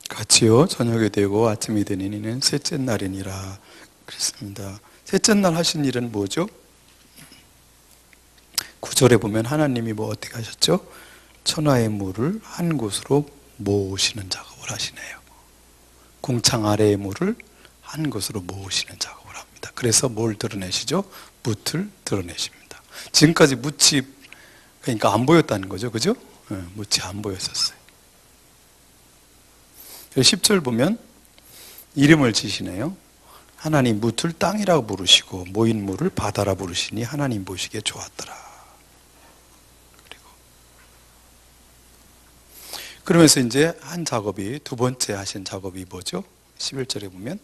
[SPEAKER 1] 같이요 저녁이 되고 아침이 되니 이는 셋째 날이니라 그랬습니다. 셋째 날 하신 일은 뭐죠? 9절에 보면 하나님이 뭐 어떻게 하셨죠? 천하의 물을 한 곳으로 모으시는 작업을 하시네요. 궁창 아래의 물을 한 곳으로 모으시는 작업을 합니다. 그래서 뭘 드러내시죠? 뭇을 드러내십니다. 지금까지 뭇이 그러니까 안 보였다는 거죠. 그죠? 뭇이 안 보였었어요. 10절 보면 이름을 지시네요. 하나님 뭇을 땅이라고 부르시고 모인 물을 바다라 부르시니 하나님 보시기에 좋았더라. 그러면서 이제 한 작업이 두 번째 하신 작업이 뭐죠? 11절에 보면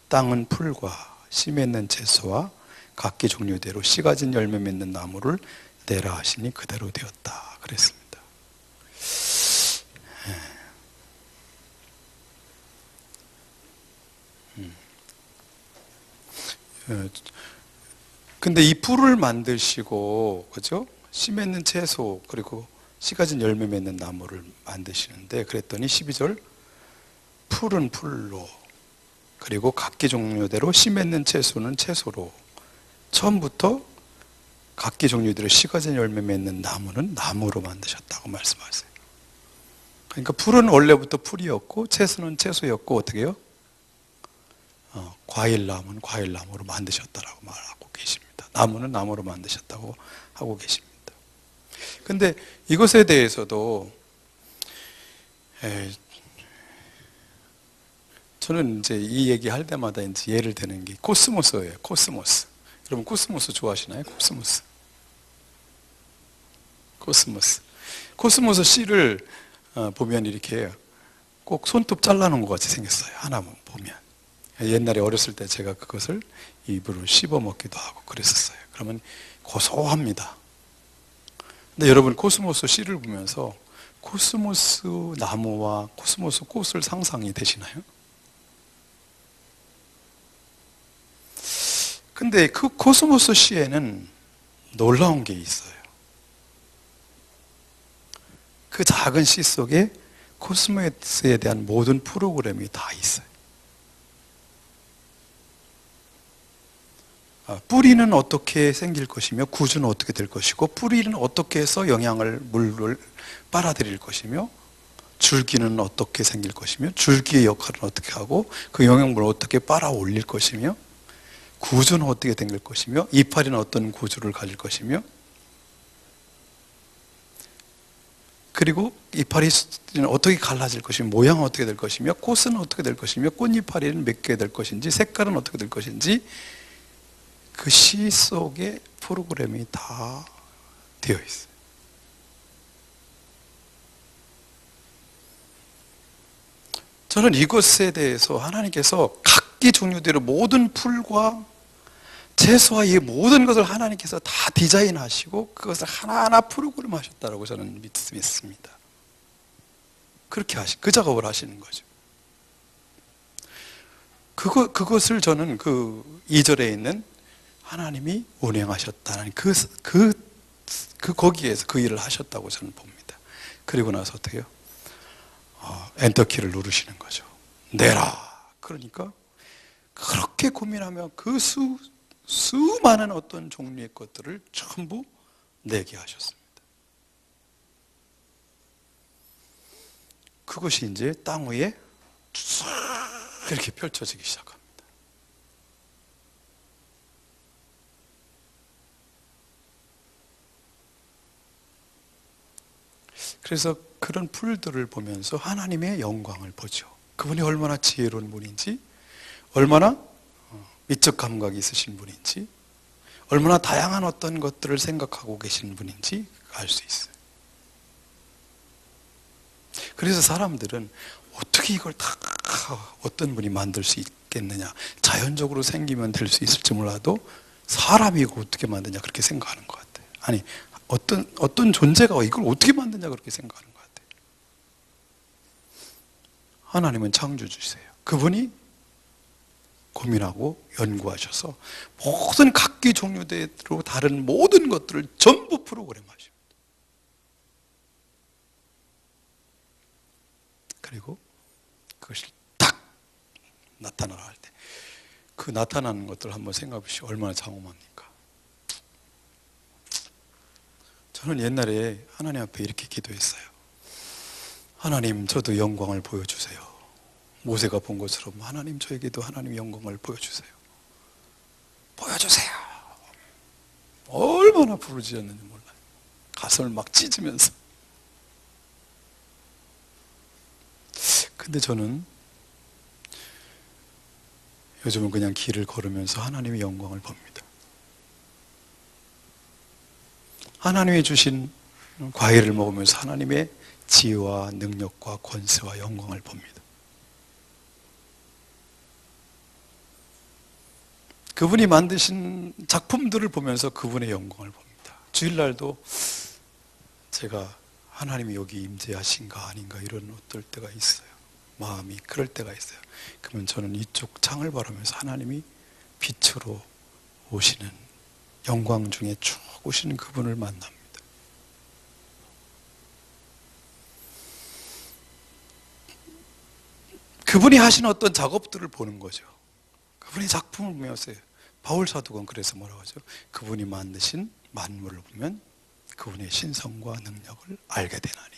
[SPEAKER 1] 땅은 풀과 씨 맺는 채소와 각기 종류대로 씨 가진 열매 맺는 나무를 내라 하시니 그대로 되었다 그랬습니다. 근데 이 풀을 만드시고 그죠? 씨 맺는 채소 그리고 씨 가진 열매 맺는 나무를 만드시는데 그랬더니 12절 풀은 풀로 그리고 각기 종류대로 씨 맺는 채소는 채소로 처음부터 각기 종류대로 씨 가진 열매 맺는 나무는 나무로 만드셨다고 말씀하세요. 그러니까 풀은 원래부터 풀이었고 채소는 채소였고 어떻게 해요? 과일나무는 과일나무로 만드셨다라고 말하고 계십니다. 나무는 나무로 만드셨다고 하고 계십니다. 근데 이것에 대해서도 저는 이제 이 얘기 할 때마다 이제 예를 드는 게 코스모스예요. 코스모스. 여러분 코스모스 좋아하시나요? 코스모스 씨를 보면 이렇게 꼭 손톱 잘라놓은 것 같이 생겼어요. 하나 보면. 옛날에 어렸을 때 제가 그것을 입으로 씹어 먹기도 하고 그랬었어요. 그러면 고소합니다. 근데 여러분 코스모스 씨를 보면서 코스모스 나무와 코스모스 꽃을 상상이 되시나요? 근데 그 코스모스 시에는 놀라운 게 있어요. 그 작은 시 속에 코스모스에 대한 모든 프로그램이 다 있어요. 뿌리는 어떻게 생길 것이며 구조는 어떻게 될 것이고, 뿌리는 어떻게 해서 물을 빨아들일 것이며, 줄기는 어떻게 생길 것이며, 줄기의 역할은 어떻게 하고, 그 영양분을 어떻게 빨아 올릴 것이며, 구조는 어떻게 될 것이며, 이파리는 어떤 구조를 가질 것이며, 그리고 이파리는 어떻게 갈라질 것이며, 모양은 어떻게 될 것이며, 꽃은 어떻게 될 것이며, 꽃이파리는 몇 개 될 것인지, 색깔은 어떻게 될 것인지, 그 시 속에 프로그램이 다 되어 있어요. 저는 이것에 대해서 하나님께서 각기 종류대로 모든 풀과 채소와 이 모든 것을 하나님께서 다 디자인하시고 그것을 하나하나 프로그램 하셨다고 저는 믿습니다. 그렇게 그 작업을 하시는 거죠. 그것을 저는 그 2절에 있는 하나님이 운행하셨다는 거기에서 그 일을 하셨다고 저는 봅니다. 그리고 나서 어떻게 해요? 엔터키를 누르시는 거죠. 내라. 그러니까 그렇게 고민하며 그 수많은 어떤 종류의 것들을 전부 내게 하셨습니다. 그것이 이제 땅 위에 쭉 이렇게 펼쳐지기 시작합니다. 그래서 그런 풀들을 보면서 하나님의 영광을 보죠. 그분이 얼마나 지혜로운 분인지, 얼마나 미적 감각이 있으신 분인지, 얼마나 다양한 어떤 것들을 생각하고 계신 분인지 알 수 있어요. 그래서 사람들은 어떻게 이걸 다 어떤 분이 만들 수 있겠느냐, 자연적으로 생기면 될 수 있을지 몰라도 사람이 이걸 어떻게 만드냐 그렇게 생각하는 것 같아요. 아니, 어떤 존재가 이걸 어떻게 만드냐 그렇게 생각하는 것 같아요. 하나님은 창조주세요. 그분이 고민하고 연구하셔서 모든 각기 종류대로 다른 모든 것들을 전부 프로그램하십니다. 그리고 그것이 딱 나타나라 할 때 그 나타나는 것들을 한번 생각해 보시오. 얼마나 장엄합니까? 저는 옛날에 하나님 앞에 이렇게 기도했어요. 하나님, 저도 영광을 보여주세요. 모세가 본 것처럼 하나님, 저에게도 하나님 영광을 보여주세요. 보여주세요. 얼마나 부르짖었는지 몰라요. 가슴을 막 찢으면서. 근데 저는 요즘은 그냥 길을 걸으면서 하나님의 영광을 봅니다. 하나님이 주신 과일을 먹으면서 하나님의 지혜와 능력과 권세와 영광을 봅니다. 그분이 만드신 작품들을 보면서 그분의 영광을 봅니다. 주일날도 제가 하나님이 여기 임재하신가 아닌가 이런 어떨 때가 있어요. 마음이 그럴 때가 있어요. 그러면 저는 이쪽 창을 바라면서 하나님이 빛으로 오시는, 영광 중에 쭉 오시는 그분을 만납니다. 그분이 하신 어떤 작업들을 보는 거죠. 그분의 작품을 보면서 바울 사도가 그래서 뭐라고 하죠? 그분이 만드신 만물을 보면 그분의 신성과 능력을 알게 되나니.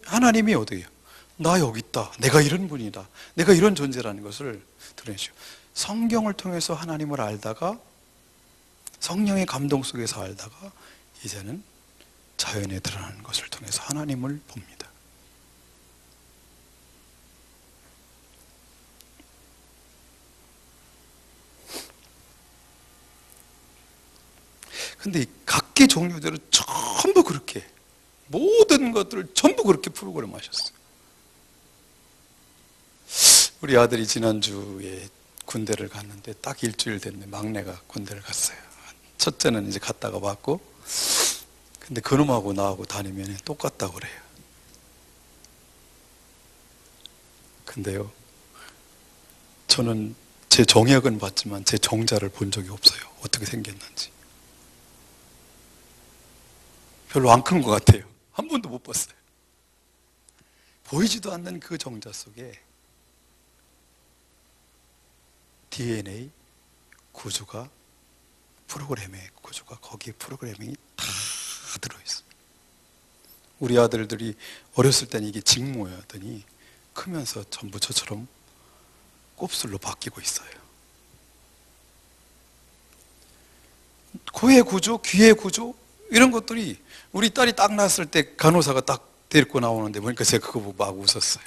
[SPEAKER 1] 하나님이 어떻게 해요? 나 여기 있다. 내가 이런 분이다. 내가 이런 존재라는 것을 드러내시오. 성경을 통해서 하나님을 알다가, 성령의 감동 속에서 알다가, 이제는 자연에 드러나는 것을 통해서 하나님을 봅니다. 근데 각기 종류대로 전부 그렇게, 모든 것들을 전부 그렇게 프로그램 하셨어요. 우리 아들이 지난주에 군대를 갔는데 딱 일주일 됐는데 막내가 군대를 갔어요. 첫째는 이제 갔다가 왔고, 근데 그놈하고 나하고 다니면 똑같다고 그래요. 근데요, 저는 제 정약은 봤지만 제 정자를 본 적이 없어요. 어떻게 생겼는지. 별로 안 큰 것 같아요. 한 번도 못 봤어요. 보이지도 않는 그 정자 속에 DNA 구조가, 프로그램의 구조가, 거기에 프로그래밍이 다 들어있어요. 우리 아들들이 어렸을 때는 이게 직모였더니 크면서 전부 저처럼 곱슬로 바뀌고 있어요. 코의 구조, 귀의 구조, 이런 것들이, 우리 딸이 딱 낳았을 때 간호사가 딱 데리고 나오는데 보니까 제가 그거 보고 막 웃었어요.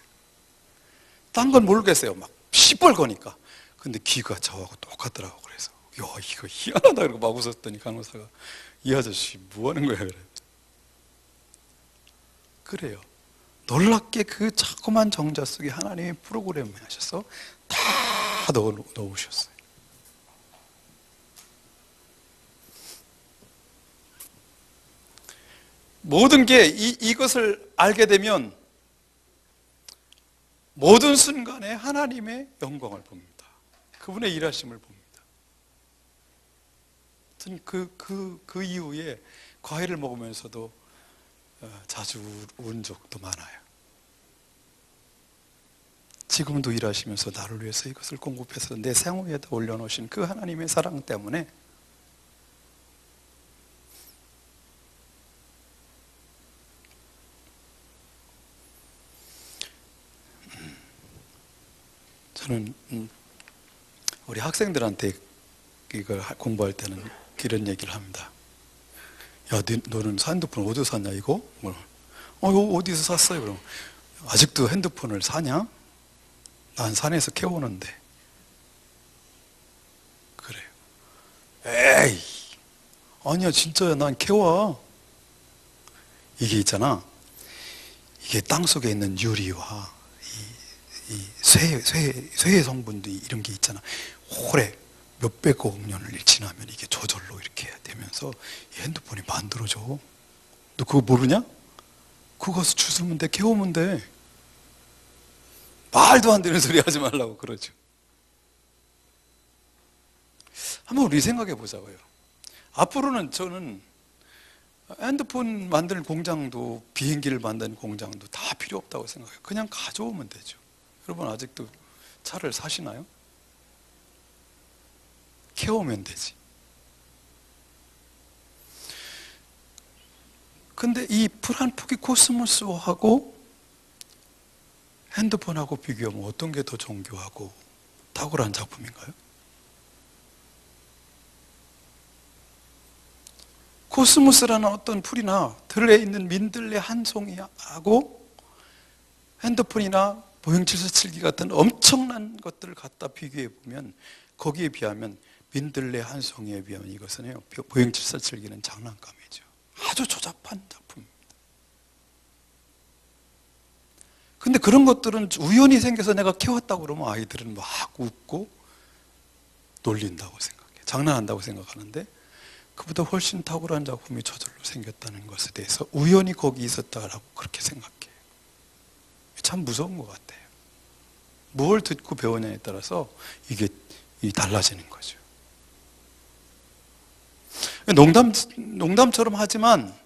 [SPEAKER 1] 딴 건 모르겠어요. 막 시뻘거니까. 근데 귀가 저하고 똑같더라고. 그래서 야, 이거 희한하다 그러고 막 웃었더니 간호사가, 이 아저씨 뭐 하는 거야? 그래요. 놀랍게 그 자그만 정자 속에 하나님의 프로그램을 하셔서 다 넣으셨어요. 모든 게 이것을 알게 되면 모든 순간에 하나님의 영광을 봅니다. 그분의 일하심을 봅니다. 저는 그 이후에 과일을 먹으면서도 자주 운 적도 많아요. 지금도 일하시면서 나를 위해서 이것을 공급해서 내 생 위에다 올려놓으신 그 하나님의 사랑 때문에 저는 우리 학생들한테 이걸 공부할 때는 이런 얘기를 합니다. 야, 너는 핸드폰 어디서 샀냐 이거? 이거 어디서 샀어요? 그럼 아직도 핸드폰을 사냐? 난 산에서 캐오는데. 그래요. 에이, 아니야, 진짜야, 난 캐와. 이게 있잖아, 이게 땅속에 있는 유리와 이 쇠의 성분도 이런 게 있잖아. 오래 몇백억 년을 지나면 이게 저절로 이렇게 되면서 이 핸드폰이 만들어져. 너 그거 모르냐? 그거 가서 주스면 돼, 캐오면 돼. 말도 안 되는 소리 하지 말라고 그러죠. 한번 우리 생각해 보자고요. 앞으로는 저는 핸드폰 만드는 공장도, 비행기를 만드는 공장도 다 필요 없다고 생각해요. 그냥 가져오면 되죠. 여러분 아직도 차를 사시나요? 캐오면 되지. 근데 이 풀 한 폭이 코스모스하고 핸드폰하고 비교하면 어떤 게 더 정교하고 탁월한 작품인가요? 코스모스라는 어떤 풀이나 들에 있는 민들레 한 송이하고 핸드폰이나 보행 747기 같은 엄청난 것들을 갖다 비교해 보면, 거기에 비하면 민들레 한 송이에 비하면 이것은요, 보행 747기는 장난감이죠. 아주 조잡한 작품입니다. 근데 그런 것들은 우연히 생겨서 내가 키웠다고 그러면 아이들은 막 웃고 놀린다고 생각해요. 장난한다고 생각하는데, 그보다 훨씬 탁월한 작품이 저절로 생겼다는 것에 대해서 우연히 거기 있었다라고 그렇게 생각해요. 참 무서운 것 같아요. 뭘 듣고 배우냐에 따라서 이게 달라지는 거죠. 농담처럼 하지만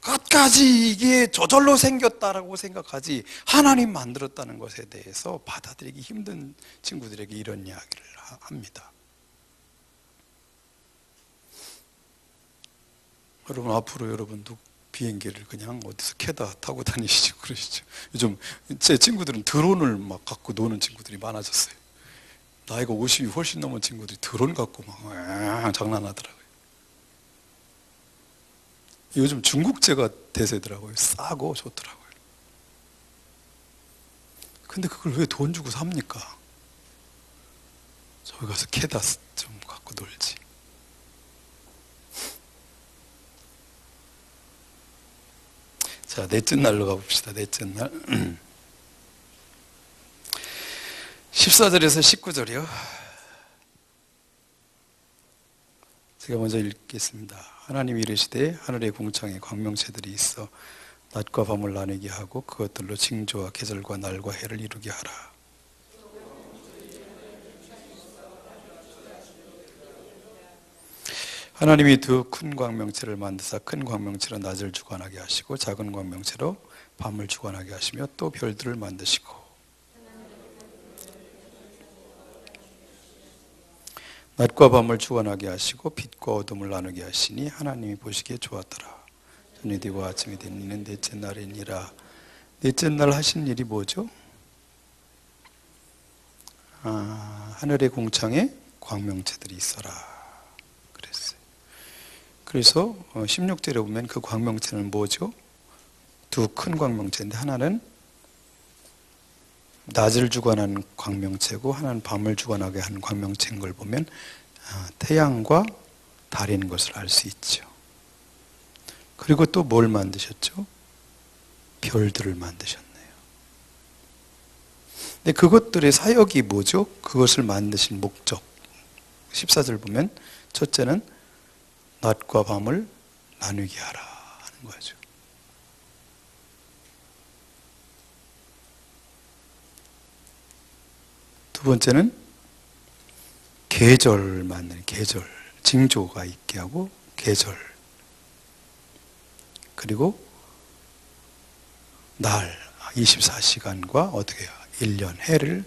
[SPEAKER 1] 끝까지 이게 저절로 생겼다라고 생각하지 하나님 만들었다는 것에 대해서 받아들이기 힘든 친구들에게 이런 이야기를 합니다. 여러분, 앞으로 여러분도 비행기를 그냥 어디서 캐다 타고 다니시죠. 그러시죠. 요즘 제 친구들은 드론을 막 갖고 노는 친구들이 많아졌어요. 나이가 50이 훨씬 넘은 친구들이 드론 갖고 막 장난하더라고요. 요즘 중국제가 대세더라고요. 싸고 좋더라고요. 근데 그걸 왜 돈 주고 삽니까? 저기 가서 캐다 좀 갖고 놀지. 자, 넷째 날로 가봅시다. 넷째 날. 14절에서 19절이요. 제가 먼저 읽겠습니다. 하나님이 이르시되 하늘의 궁창에 광명체들이 있어 낮과 밤을 나누게 하고 그것들로 징조와 계절과 날과 해를 이루게 하라. 하나님이 두 큰 광명체를 만드사 큰 광명체로 낮을 주관하게 하시고 작은 광명체로 밤을 주관하게 하시며 또 별들을 만드시고 낮과 밤을 주관하게 하시고 빛과 어둠을 나누게 하시니 하나님이 보시기에 좋았더라. 저녁이 되고 아침이 되니는 넷째 날이니라. 넷째 날 하신 일이 뭐죠? 하늘의 공창에 광명체들이 있어라 그랬어요. 그래서 16절에 보면 그 광명체는 뭐죠? 두 큰 광명체인데 하나는 낮을 주관하는 광명체고 하나는 밤을 주관하게 하는 광명체인 걸 보면 태양과 달인 것을 알 수 있죠. 그리고 또 뭘 만드셨죠? 별들을 만드셨네요. 근데 그것들의 사역이 뭐죠? 그것을 만드신 목적 14절 보면 첫째는 낮과 밤을 나누게 하라 하는 거죠. 두 번째는 계절 만드는 계절, 징조가 있게 하고 계절, 그리고 날 24시간과 어떻게 해요? 1년 해를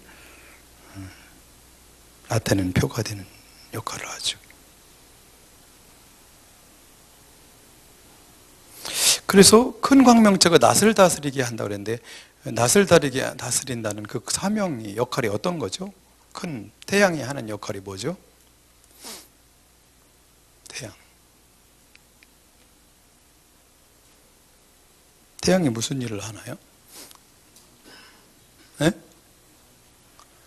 [SPEAKER 1] 나타내는 표가 되는 역할을 하죠. 그래서 큰 광명체가 낫을 다스리게 한다고 그랬는데 낫을 다스린다는 그 사명이 역할이 어떤 거죠? 큰 태양이 하는 역할이 뭐죠? 태양이 무슨 일을 하나요? 네?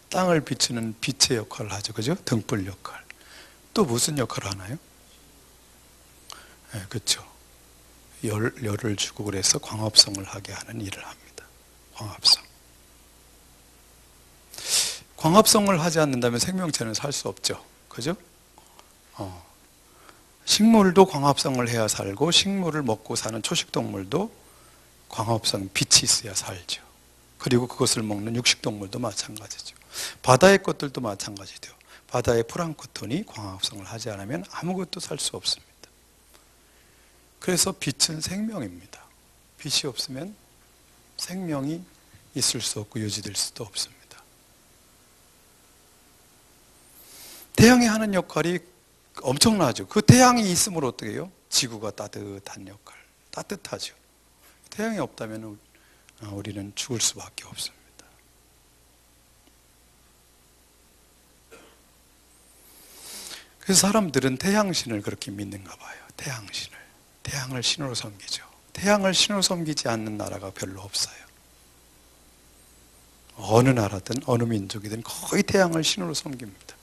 [SPEAKER 1] 땅을 비추는 빛의 역할을 하죠. 그죠? 등불 역할. 또 무슨 역할을 하나요? 네, 그렇죠. 열을 주고 그래서 광합성을 하게 하는 일을 합니다. 광합성. 광합성을 하지 않는다면 생명체는 살 수 없죠. 그죠? 식물도 광합성을 해야 살고 식물을 먹고 사는 초식동물도 광합성, 빛이 있어야 살죠. 그리고 그것을 먹는 육식동물도 마찬가지죠. 바다의 것들도 마찬가지죠. 바다의 플랑크톤이 광합성을 하지 않으면 아무것도 살 수 없습니다. 그래서 빛은 생명입니다. 빛이 없으면 생명이 있을 수 없고 유지될 수도 없습니다. 태양이 하는 역할이 엄청나죠. 그 태양이 있으면 어떻게 해요? 지구가 따뜻한 역할, 따뜻하죠. 태양이 없다면 우리는 죽을 수밖에 없습니다. 그래서 사람들은 태양신을 그렇게 믿는가 봐요. 태양신을. 태양을 신으로 섬기죠. 태양을 신으로 섬기지 않는 나라가 별로 없어요. 어느 나라든 어느 민족이든 거의 태양을 신으로 섬깁니다.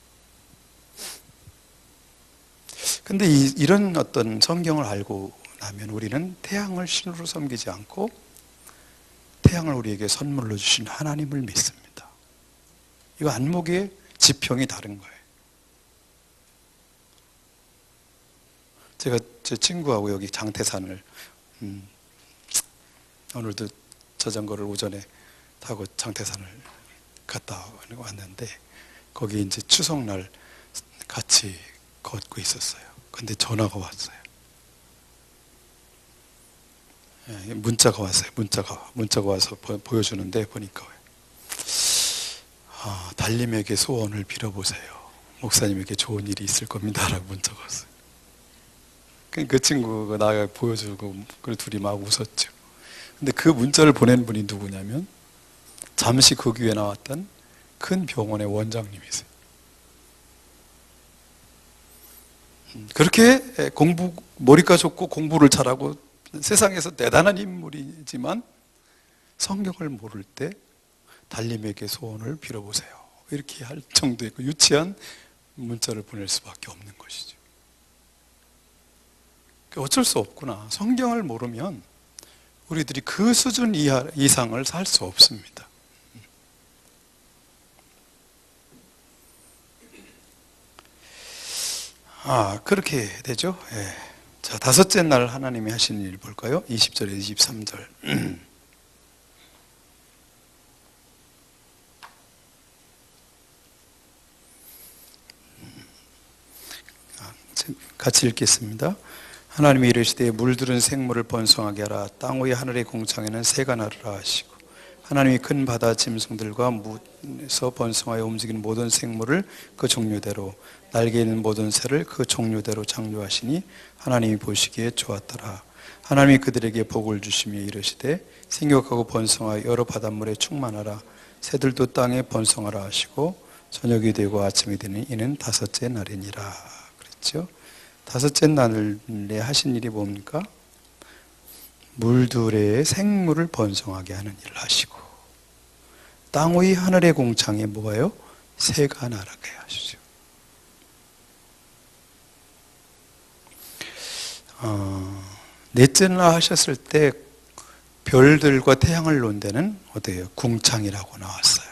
[SPEAKER 1] 근데 이런 어떤 성경을 알고 나면 우리는 태양을 신으로 섬기지 않고 태양을 우리에게 선물로 주신 하나님을 믿습니다. 이거 안목의 지평이 다른 거예요. 제가 제 친구하고 여기 장태산을 오늘도 자전거를 오전에 타고 장태산을 갔다 왔는데 거기 이제 추석날 같이 걷고 있었어요. 근데 전화가 왔어요. 문자가 왔어요. 문자가 와서 보여주는데 보니까 달님에게 소원을 빌어보세요. 목사님에게 좋은 일이 있을 겁니다. 라고 문자가 왔어요. 그 친구가 나가 보여주고 그 둘이 막 웃었죠. 근데 그 문자를 보낸 분이 누구냐면 잠시 그 교회에 나왔던 큰 병원의 원장님이세요. 그렇게 머리가 좋고 공부를 잘하고 세상에서 대단한 인물이지만 성경을 모를 때 달님에게 소원을 빌어보세요. 이렇게 할 정도의 그 유치한 문자를 보낼 수밖에 없는 것이죠. 어쩔 수 없구나. 성경을 모르면 우리들이 그 수준 이상을 살 수 없습니다. 그렇게 되죠. 예. 자, 다섯째 날 하나님이 하신 일 볼까요? 20절에 23절. 같이 읽겠습니다. 하나님이 이르시되 물들은 생물을 번성하게 하라. 땅 위의 하늘의 공창에는 새가 나르라 하시고, 하나님이 큰 바다 짐승들과 물에서 번성하여 움직이는 모든 생물을 그 종류대로, 날개 있는 모든 새를 그 종류대로 창조하시니 하나님이 보시기에 좋았더라. 하나님이 그들에게 복을 주시며 이르시되 생육하고 번성하여 여러 바닷물에 충만하라. 새들도 땅에 번성하라 하시고, 저녁이 되고 아침이 되는 이는 다섯째 날이니라 그랬죠. 다섯째 날에 하신 일이 뭡니까? 물들의 생물을 번성하게 하는 일을 하시고, 땅 위 하늘의 공창에 뭐가요? 새가 날게 하시죠. 넷째 날 하셨을 때 별들과 태양을 놓은 데는 어디예요? 궁창이라고 나왔어요.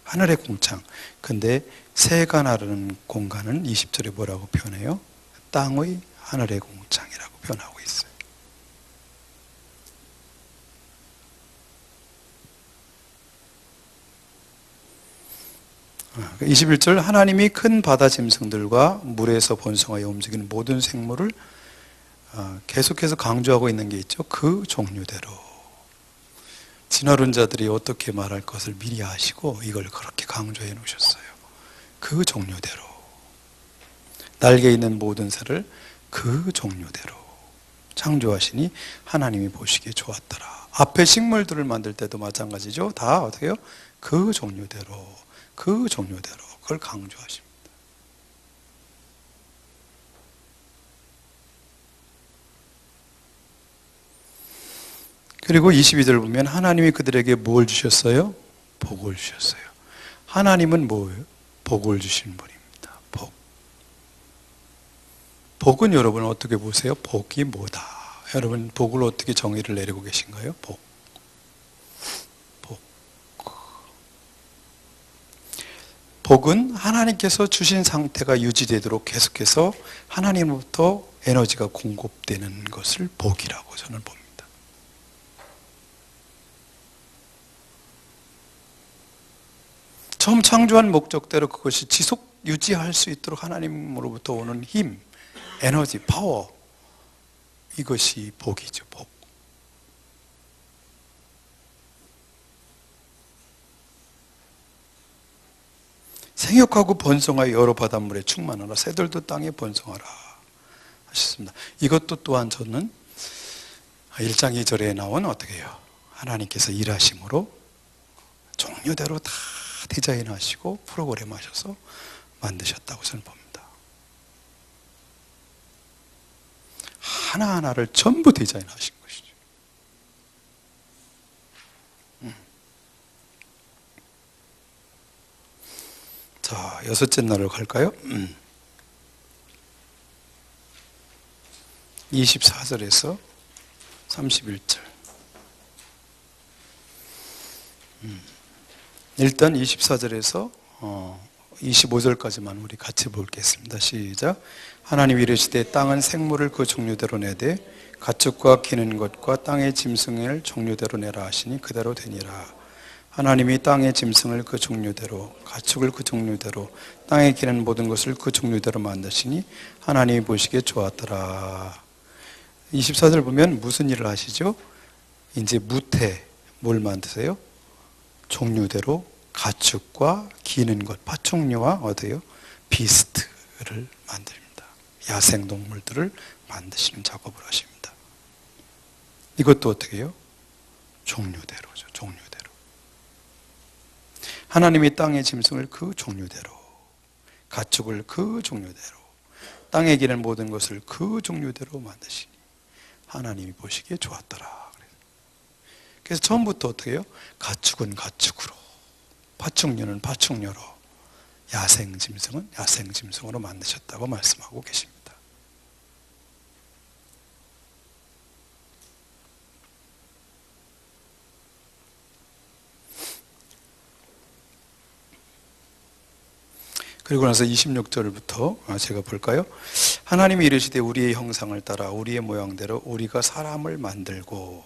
[SPEAKER 1] 하늘의 궁창. 근데 새가 나르는 공간은 20절에 뭐라고 표현해요? 땅의 하늘의 공창이라고 표현하고 있어요. 21절, 하나님이 큰 바다 짐승들과 물에서 번성하여 움직이는 모든 생물을 계속해서 강조하고 있는 게 있죠. 그 종류대로. 진화론자들이 어떻게 말할 것을 미리 아시고 이걸 그렇게 강조해 놓으셨어요. 그 종류대로. 날개 있는 모든 새를 그 종류대로 창조하시니 하나님이 보시기에 좋았더라. 앞에 식물들을 만들 때도 마찬가지죠. 다 어떻게 해요? 그 종류대로, 그 종류대로 그걸 강조하십니다. 그리고 22절 보면 하나님이 그들에게 뭘 주셨어요? 복을 주셨어요. 하나님은 뭐예요? 복을 주신 분입니다. 복. 복은 여러분 어떻게 보세요? 복이 뭐다? 여러분 복을 어떻게 정의를 내리고 계신가요? 복. 복은 하나님께서 주신 상태가 유지되도록 계속해서 하나님으로부터 에너지가 공급되는 것을 복이라고 저는 봅니다. 처음 창조한 목적대로 그것이 지속 유지할 수 있도록 하나님으로부터 오는 힘, 에너지, 파워, 이것이 복이죠. 복. 생육하고 번성하여 여러 바닷물에 충만하라. 새들도 땅에 번성하라 하셨습니다. 이것도 또한 저는 1장 2절에 나온 어떻게 해요? 하나님께서 일하심으로 종류대로 다 디자인하시고 프로그램 하셔서 만드셨다고 저는 봅니다. 하나하나를 전부 디자인하신 것이죠. 자, 여섯째 날로 갈까요? 24절에서 31절. 일단 24절에서 25절까지만 우리 같이 보겠습니다. 시작. 하나님이 이르시되 땅은 생물을 그 종류대로 내되 가축과 기는 것과 땅의 짐승을 종류대로 내라 하시니 그대로 되니라. 하나님이 땅의 짐승을 그 종류대로, 가축을 그 종류대로, 땅에 기는 모든 것을 그 종류대로 만드시니 하나님이 보시기에 좋았더라. 24절 보면 무슨 일을 하시죠? 이제 무태, 뭘 만드세요? 종류대로 가축과 기는 것, 파충류와 어디요? 비스트를 만듭니다. 야생동물들을 만드시는 작업을 하십니다. 이것도 어떻게 해요? 종류대로죠. 종류대로. 하나님이 땅의 짐승을 그 종류대로, 가축을 그 종류대로, 땅에 기는 모든 것을 그 종류대로 만드시니 하나님이 보시기에 좋았더라. 그래서 처음부터 어떻게 해요? 가축은 가축으로, 파충류는 파충류로, 야생 짐승은 야생 짐승으로 만드셨다고 말씀하고 계십니다. 그리고 나서 26절부터 제가 볼까요? 하나님이 이르시되 우리의 형상을 따라 우리의 모양대로 우리가 사람을 만들고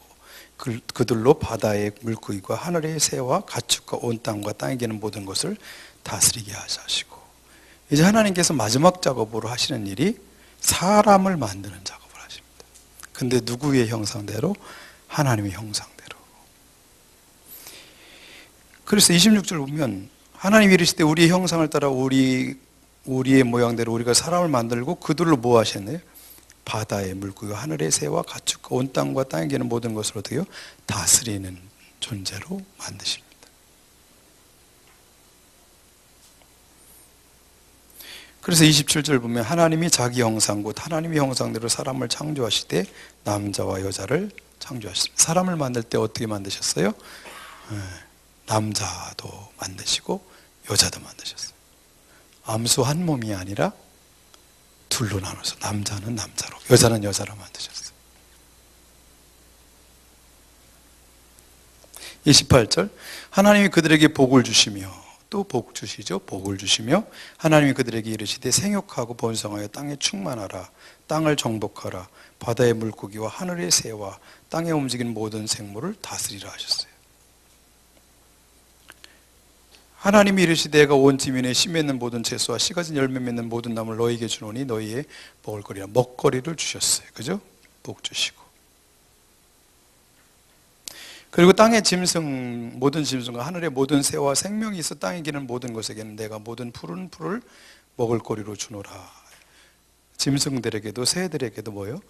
[SPEAKER 1] 그들로 바다의 물고기와 하늘의 새와 가축과 온 땅과 땅에 기는 모든 것을 다스리게 하시고, 이제 하나님께서 마지막 작업으로 하시는 일이 사람을 만드는 작업을 하십니다. 근데 누구의 형상대로? 하나님의 형상대로. 그래서 26절 보면 하나님이 이르시되 우리의 형상을 따라 우리의 모양대로 우리가 사람을 만들고 그들로 뭐 하셨나요? 바다의 물고기와 하늘의 새와 가축과 온 땅과 땅에 기는 모든 것을 어떻게요? 다스리는 존재로 만드십니다. 그래서 27절 보면 하나님이 자기 형상 곧 하나님의 형상대로 사람을 창조하시되 남자와 여자를 창조하셨습니다. 사람을 만들 때 어떻게 만드셨어요? 남자도 만드시고 여자도 만드셨어요. 암수 한 몸이 아니라 둘로 나눠서 남자는 남자로 여자는 여자로 만드셨어요. 28절 하나님이 그들에게 복을 주시며, 또 복 주시죠. 복을 주시며 하나님이 그들에게 이르시되 생육하고 번성하여 땅에 충만하라. 땅을 정복하라. 바다의 물고기와 하늘의 새와 땅에 움직이는 모든 생물을 다스리라 하셨어요. 하나님이 이르시되 내가 온 지면에 씨 맺는 모든 채소와 씨 가진 열매 맺는 모든 나무를 너희에게 주노니 너희의 먹을거리라. 먹거리를 주셨어요. 그죠? 복 주시고. 그리고 땅의 짐승, 모든 짐승과 하늘의 모든 새와 생명이 있어 땅에 기는 모든 것에게는 내가 모든 푸른 풀을 먹을거리로 주노라. 짐승들에게도 새들에게도 뭐요?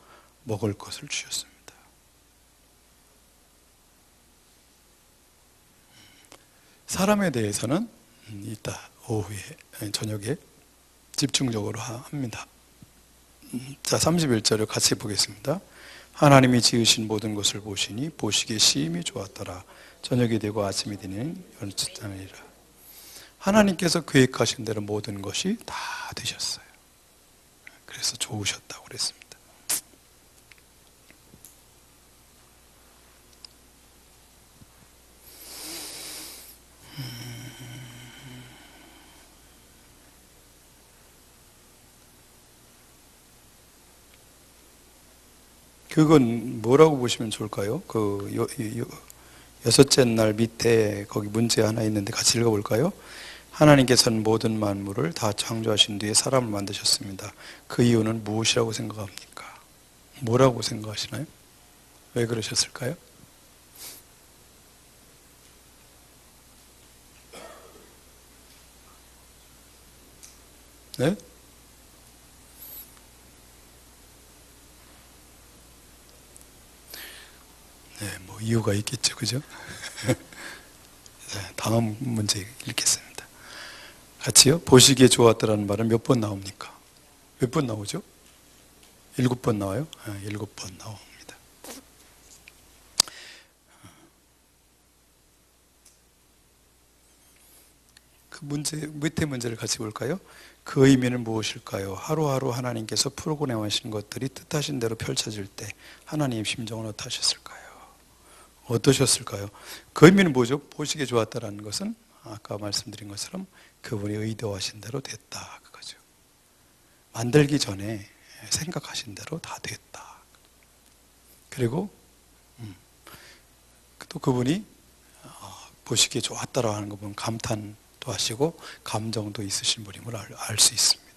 [SPEAKER 1] 먹을 것을 주셨습니다. 사람에 대해서는 이따 오후에 저녁에 집중적으로 합니다. 자, 31절을 같이 보겠습니다. 하나님이 지으신 모든 것을 보시니 보시기에 심히 좋았더라. 저녁이 되고 아침이 되는 연습장이라. 하나님께서 계획하신 대로 모든 것이 다 되셨어요. 그래서 좋으셨다고 그랬습니다. 그건 뭐라고 보시면 좋을까요? 여섯째 날 밑에 거기 문제 하나 있는데 같이 읽어볼까요? 하나님께서는 모든 만물을 다 창조하신 뒤에 사람을 만드셨습니다. 그 이유는 무엇이라고 생각합니까? 뭐라고 생각하시나요? 왜 그러셨을까요? 네? 네, 뭐 이유가 있겠죠, 그죠? 네, 다음 문제 읽겠습니다. 같이요. 보시기에 좋았더라는 말은 몇 번 나옵니까? 몇 번 나오죠? 7번 나와요? 7번 나옵니다. 그 문제, 밑에 문제를 같이 볼까요? 그 의미는 무엇일까요? 하루하루 하나님께서 풀고 내오신 것들이 뜻하신 대로 펼쳐질 때 하나님의 심정은 어떠셨을까요? 어떠셨을까요? 그 의미는 뭐죠? 보시기에 좋았다라는 것은 아까 말씀드린 것처럼 그분이 의도하신 대로 됐다, 그거죠. 만들기 전에 생각하신 대로 다 됐다. 그리고 또 그분이 보시기에 좋았다라고 하는 거 보면 감탄도 하시고 감정도 있으신 분임을 알 수 있습니다.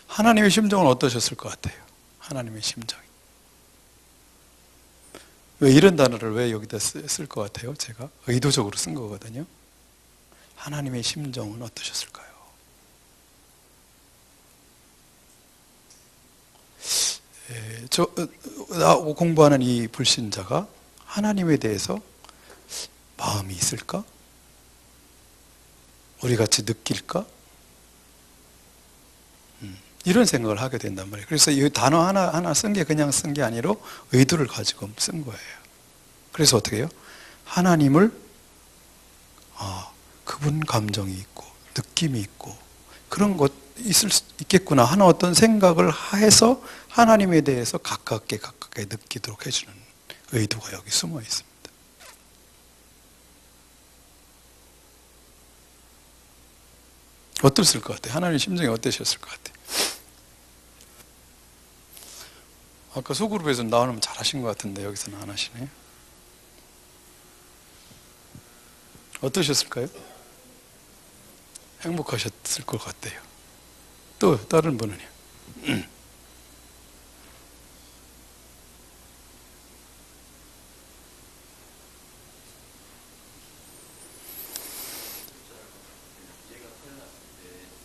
[SPEAKER 1] 하나님의 심정은 어떠셨을 것 같아요? 하나님의 심정이. 왜 이런 단어를 왜 여기다 쓸 것 같아요? 제가 의도적으로 쓴 거거든요. 하나님의 심정은 어떠셨을까요? 공부하는 이 불신자가 하나님에 대해서 마음이 있을까? 우리 같이 느낄까? 이런 생각을 하게 된단 말이에요. 그래서 이 단어 하나 쓴 게 그냥 쓴 게 아니라 의도를 가지고 쓴 거예요. 그래서 어떻게 해요? 하나님을 그분 감정이 있고 느낌이 있고 그런 것 있을 수 있겠구나 하는 어떤 생각을 해서 하나님에 대해서 가깝게 느끼도록 해주는 의도가 여기 숨어 있습니다. 어땠을 것 같아요? 하나님 심정이 어떠셨을 것 같아요? 아까 소그룹에서 나오면 잘하신 것 같은데 여기서는 안 하시네요. 어떠셨을까요? 행복하셨을 것 같아요. 또 다른 분은요?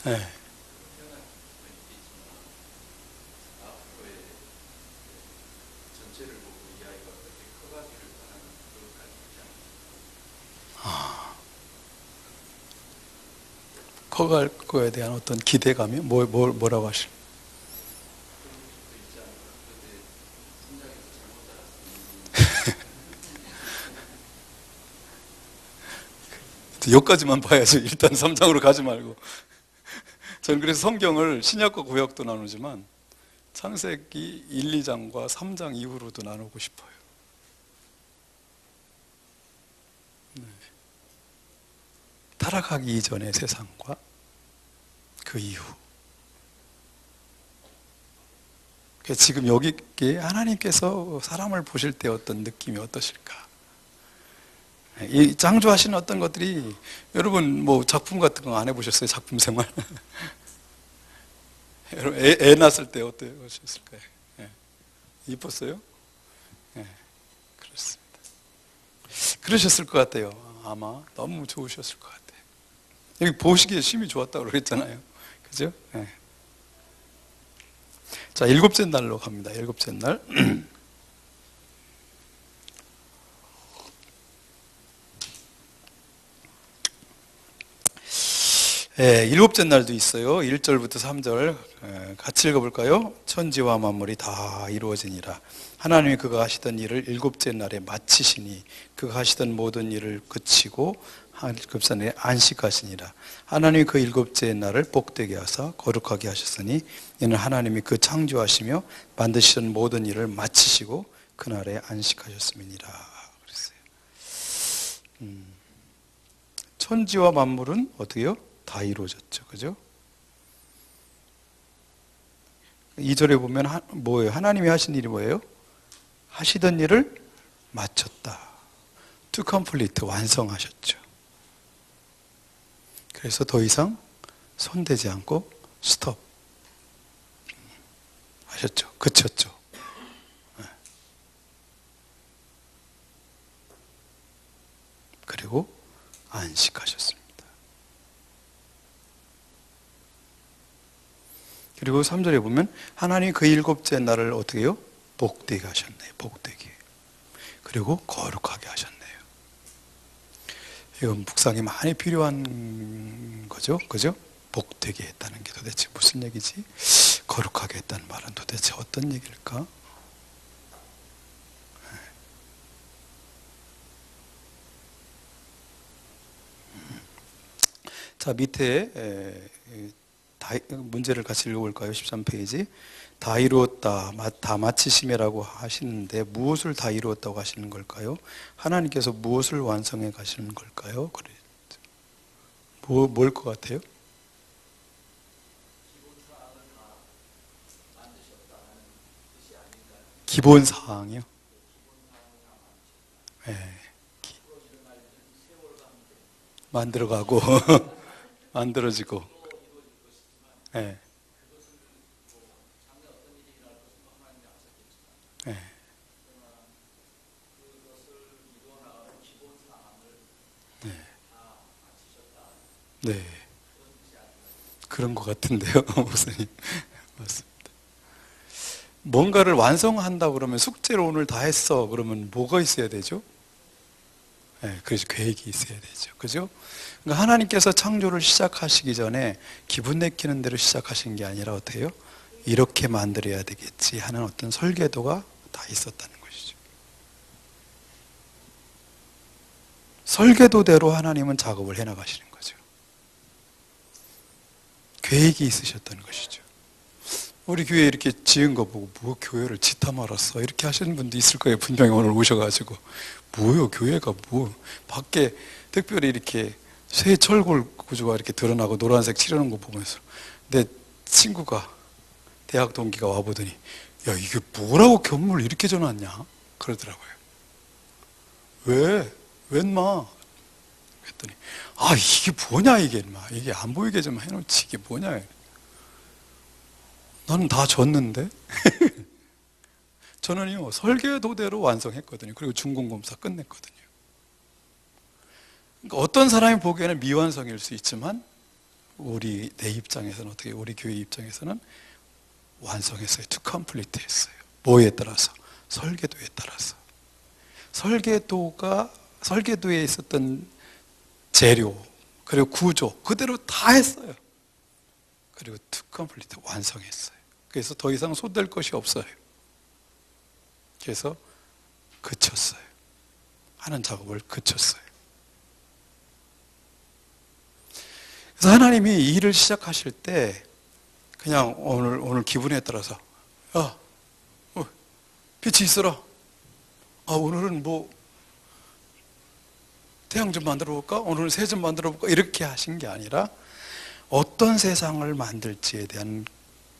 [SPEAKER 1] 네. 커갈 거에 대한 어떤 기대감이 뭐라고 하시나요? 여기까지만 봐야죠. 일단 3장으로 가지 말고. 저는 그래서 성경을 신약과 구약도 나누지만 창세기 1, 2장과 3장 이후로도 나누고 싶어요. 네. 타락하기 이전의 세상과 그 이후. 지금 여기 하나님께서 사람을 보실 때 어떤 느낌이 어떠실까? 이 창조하시는 어떤 것들이, 여러분 뭐 작품 같은 거 안 해보셨어요? 작품 생활? 여러분 애 낳았을 때 어떠셨을까요? 예. 이뻤어요? 예. 그렇습니다. 그러셨을 것 같아요. 아마 너무 좋으셨을 것 같아요. 여기 보시기에 심히 좋았다고 그랬잖아요. 그죠? 예. 자, 일곱째 날로 갑니다. 일곱째 날. 예, 일곱째 날도 있어요. 1절부터 3절 같이 읽어볼까요? 천지와 만물이 다 이루어지니라. 하나님이 그가 하시던 일을 일곱째 날에 마치시니 그가 하시던 모든 일을 그치고 급산에 안식하시니라. 하나님이 그 일곱째 날을 복되게 하사 거룩하게 하셨으니 이는 하나님이 그 창조하시며 만드시던 모든 일을 마치시고 그날에 안식하셨음이니라. 그랬어요. 천지와 만물은 어떻게요? 다 이루어졌죠. 그죠? 2절에 보면 뭐예요? 하나님이 하신 일이 뭐예요? 하시던 일을 마쳤다. To complete, 완성하셨죠. 그래서 더 이상 손대지 않고 스톱 하셨죠. 그쳤죠. 그리고 안식하셨습니다. 그리고 3절에 보면 하나님이 그 일곱째 날을 어떻게 해요? 복되게 하셨네요. 복되게. 그리고 거룩하게 하셨네요. 이건 묵상이 많이 필요한 거죠. 그죠? 복되게 했다는 게 도대체 무슨 얘기지? 거룩하게 했다는 말은 도대체 어떤 얘기일까? 자, 밑에 문제를 같이 읽어볼까요? 13페이지. 다 이루었다, 다 마치심이라고 하시는데 무엇을 다 이루었다고 하시는 걸까요? 하나님께서 무엇을 완성해 가시는 걸까요? 뭘 것 같아요? 기본 사항이요? 네. 만들어가고 만들어지고. 네. 네. 네. 그런 것 같은데요, 목사님. 맞습니다. 뭔가를 완성한다 그러면 숙제를 오늘 다 했어. 그러면 뭐가 있어야 되죠? 네, 그래서 계획이 있어야 되죠. 그죠? 그러니까 하나님께서 창조를 시작하시기 전에 기분 내키는 대로 시작하신 게 아니라 어떻게 해요? 이렇게 만들어야 되겠지 하는 어떤 설계도가 다 있었다는 것이죠. 설계도대로 하나님은 작업을 해나가시는 거죠. 계획이 있으셨다는 것이죠. 우리 교회 이렇게 지은 거 보고 뭐 교회를 짓다 말았어 이렇게 하시는 분도 있을 거예요. 분명히 오늘 오셔가지고 뭐요 교회가 뭐 밖에 특별히 이렇게 새 철골 구조가 이렇게 드러나고 노란색 칠하는 거 보면서 내 친구가 대학 동기가 와보더니 야 이게 뭐라고 견물 이렇게 줘놨냐 그러더라고요. 왜? 웬마? 그랬더니 아 이게 뭐냐 이게 인마 이게 안 보이게 좀 해놓지 이게 뭐냐. 나는 다 줬는데 저는요 설계도대로 완성했거든요. 그리고 준공검사 끝냈거든요. 그러니까 어떤 사람이 보기에는 미완성일 수 있지만 내 입장에서는 어떻게 우리 교회 입장에서는 완성했어요. to complete 했어요. 뭐에 따라서? 설계도에 따라서. 설계도에 있었던 재료 그리고 구조 그대로 다 했어요. 그리고 to complete 완성했어요. 그래서 더 이상 손댈 것이 없어요. 그래서 그쳤어요. 하는 작업을 그쳤어요. 그래서 하나님이 이 일을 시작하실 때 그냥 오늘 기분에 따라서 야, 빛이 있어라. 오늘은 뭐 태양 좀 만들어 볼까? 오늘은 새 좀 만들어 볼까? 이렇게 하신 게 아니라 어떤 세상을 만들지에 대한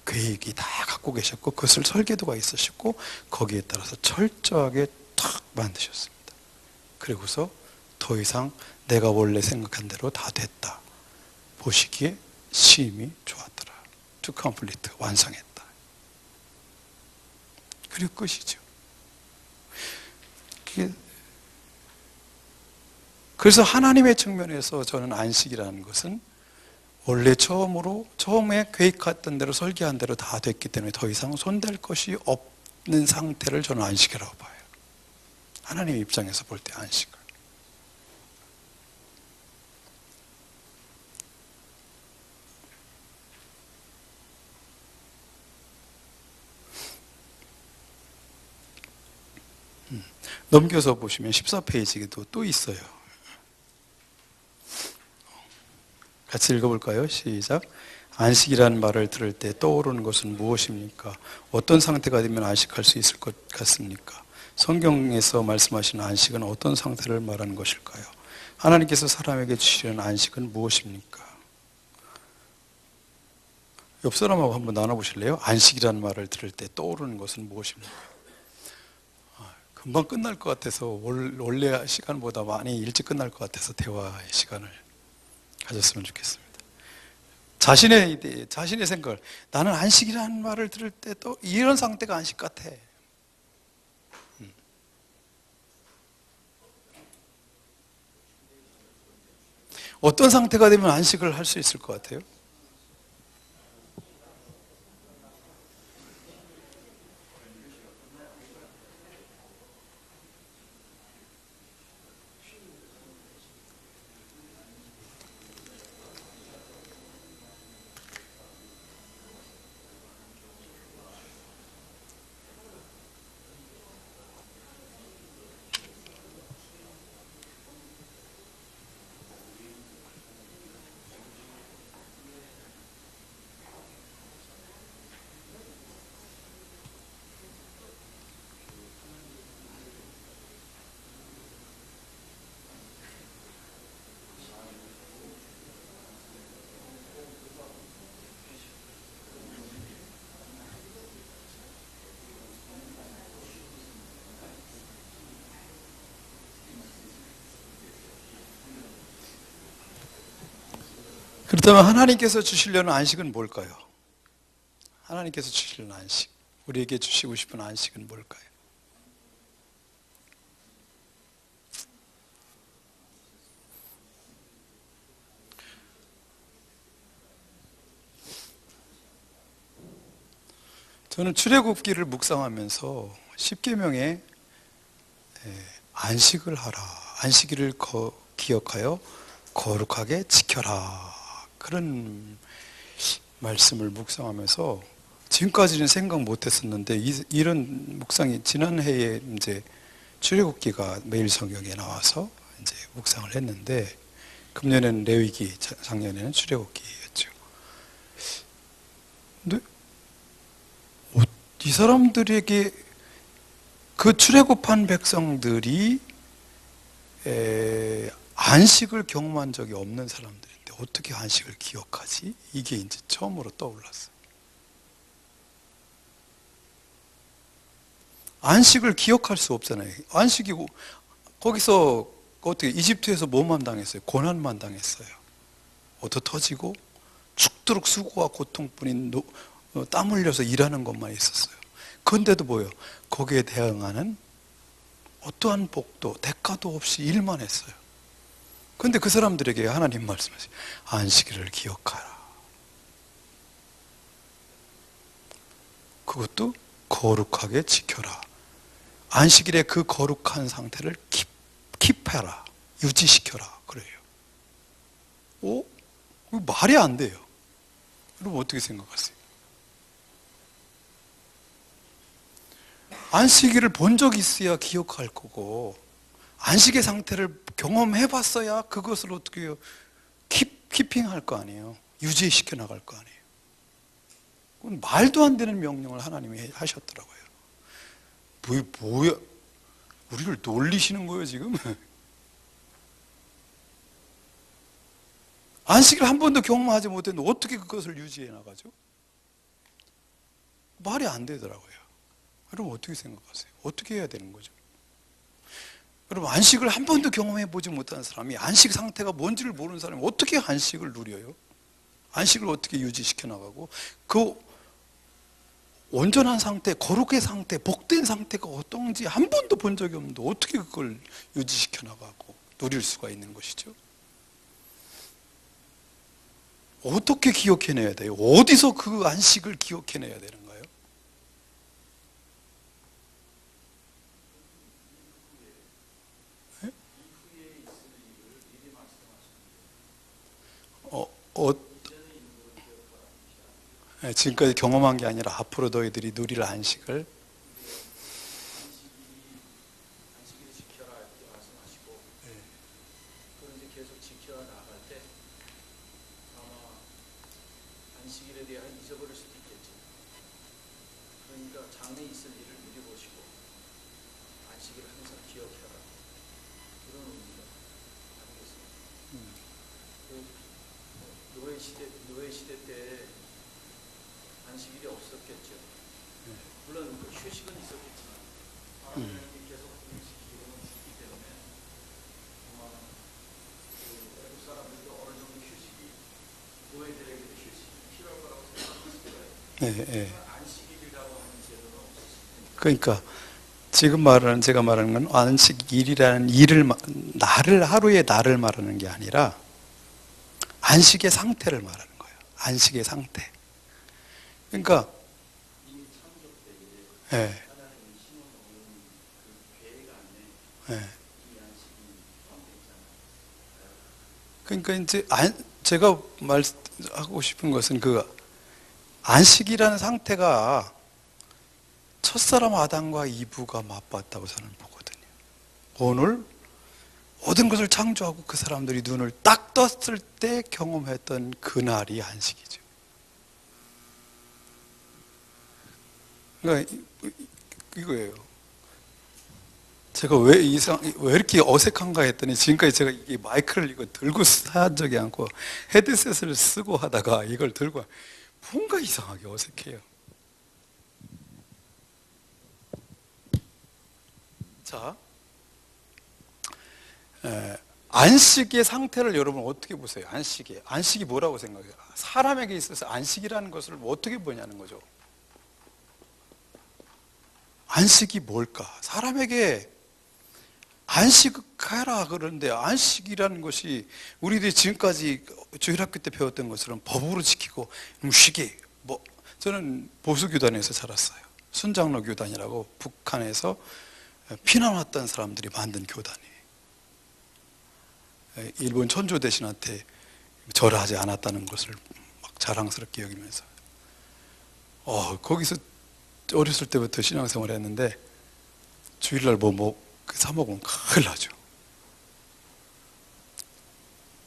[SPEAKER 1] 계획이 다 갖고 계셨고 그것을 설계도가 있으셨고 거기에 따라서 철저하게 탁 만드셨습니다. 그리고서 더 이상 내가 원래 생각한 대로 다 됐다. 보시기에 심히 좋았더라. to complete 완성했다. 그리고 끝이죠. 그래서 하나님의 측면에서 저는 안식이라는 것은 원래 처음에 계획했던 대로 설계한 대로 다 됐기 때문에 더 이상 손댈 것이 없는 상태를 저는 안식이라고 봐요. 하나님 입장에서 볼 때 안식을. 넘겨서 보시면 14페이지에도 또 있어요. 같이 읽어볼까요? 시작. 안식이라는 말을 들을 때 떠오르는 것은 무엇입니까? 어떤 상태가 되면 안식할 수 있을 것 같습니까? 성경에서 말씀하시는 안식은 어떤 상태를 말하는 것일까요? 하나님께서 사람에게 주시려는 안식은 무엇입니까? 옆 사람하고 한번 나눠보실래요? 안식이라는 말을 들을 때 떠오르는 것은 무엇입니까? 금방 끝날 것 같아서 원래 시간보다 많이 일찍 끝날 것 같아서 대화의 시간을 가졌으면 좋겠습니다. 자신의 생각을 나는 안식이라는 말을 들을 때 또 이런 상태가 안식 같아. 어떤 상태가 되면 안식을 할 수 있을 것 같아요? 그렇다면 하나님께서 주시려는 안식은 뭘까요? 하나님께서 주시려는 안식, 우리에게 주시고 싶은 안식은 뭘까요? 저는 출애굽기를 묵상하면서 십계명에 안식을 하라, 안식일을 기억하여 거룩하게 지켜라, 그런 말씀을 묵상하면서 지금까지는 생각 못했었는데 이런 묵상이 지난해에 이제 출애굽기가 매일 성경에 나와서 이제 묵상을 했는데 금년에는 레위기, 작년에는 출애굽기였죠. 근데 이 사람들에게 그 출애굽한 백성들이 안식을 경험한 적이 없는 사람들인데 어떻게 안식을 기억하지? 이게 이제 처음으로 떠올랐어요. 안식을 기억할 수 없잖아요. 안식이 거기서 어떻게 이집트에서 뭐만 당했어요? 고난만 당했어요. 얻어 터지고 죽도록 수고와 고통뿐인 땀 흘려서 일하는 것만 있었어요. 그런데도 뭐예요? 거기에 대응하는 어떠한 복도 대가도 없이 일만 했어요. 그런데 그 사람들에게 하나님 말씀하세요. 안식일을 기억하라. 그것도 거룩하게 지켜라. 안식일의 그 거룩한 상태를 킵해라. 유지시켜라. 그래요. 오? 말이 안 돼요. 여러분 어떻게 생각하세요? 안식일을 본 적이 있어야 기억할 거고 안식의 상태를 경험해 봤어야 그것을 어떻게 해요? 키핑할 거 아니에요. 유지시켜 나갈 거 아니에요. 그건 말도 안 되는 명령을 하나님이 하셨더라고요. 뭐야? 우리를 놀리시는 거예요 지금? 안식을 한 번도 경험하지 못했는데 어떻게 그것을 유지해 나가죠? 말이 안 되더라고요. 여러분 어떻게 생각하세요? 어떻게 해야 되는 거죠? 여러분 안식을 한 번도 경험해 보지 못한 사람이 안식 상태가 뭔지를 모르는 사람이 어떻게 안식을 누려요? 안식을 어떻게 유지시켜 나가고 그 온전한 상태, 거룩의 상태, 복된 상태가 어떤지 한 번도 본 적이 없는데 어떻게 그걸 유지시켜 나가고 누릴 수가 있는 것이죠? 어떻게 기억해내야 돼요? 어디서 그 안식을 기억해내야 되는가요? 네? 지금까지 경험한 게 아니라 앞으로 너희들이 누릴 안식을
[SPEAKER 2] 노예 시대 때 안식일이 없었겠죠. 물론 그 휴식은 있었겠지만 하나님이 계속 음식기로는 주기 때문에 아마 외국 사람들도 어느 정도 휴식이 노예들에게도 휴식이 필요할 거라고 생각했을 거예요. 안식일이라고 하는 제도는 없었을 텐데.
[SPEAKER 1] 그러니까 지금 제가 말하는 건 안식일이라는 날을 하루의 날을 말하는 게 아니라 안식의 상태를 말하는 거예요. 안식의 상태. 그러니까 예. 예. 그러니까 이제 제가 말하고 싶은 것은 그 안식이라는 상태가 첫사람 아담과 이브가 맛봤다고 저는 보거든요. 오늘 모든 것을 창조하고 그 사람들이 눈을 딱 떴을 때 경험했던 그날이 안식이죠. 그러니까 이거예요. 제가 왜 이렇게 어색한가 했더니 지금까지 제가 이 마이크를 이거 들고 한 적이 않고 헤드셋을 쓰고 하다가 이걸 들고 뭔가 이상하게 어색해요. 자, 안식의 상태를 여러분 어떻게 보세요? 안식이 뭐라고 생각해요? 사람에게 있어서 안식이라는 것을 어떻게 보냐는 거죠. 안식이 뭘까? 사람에게 안식해라 그러는데 안식이라는 것이 우리들이 지금까지 주일학교 때 배웠던 것처럼 법으로 지키고 쉬게 저는 보수교단에서 자랐어요. 순장로 교단이라고 북한에서 피난 왔던 사람들이 만든 교단이에요. 일본 천조 대신한테 절하지 않았다는 것을 막 자랑스럽게 여기면서 거기서 어렸을 때부터 신앙생활을 했는데 주일날 사 먹으면 큰일 나죠.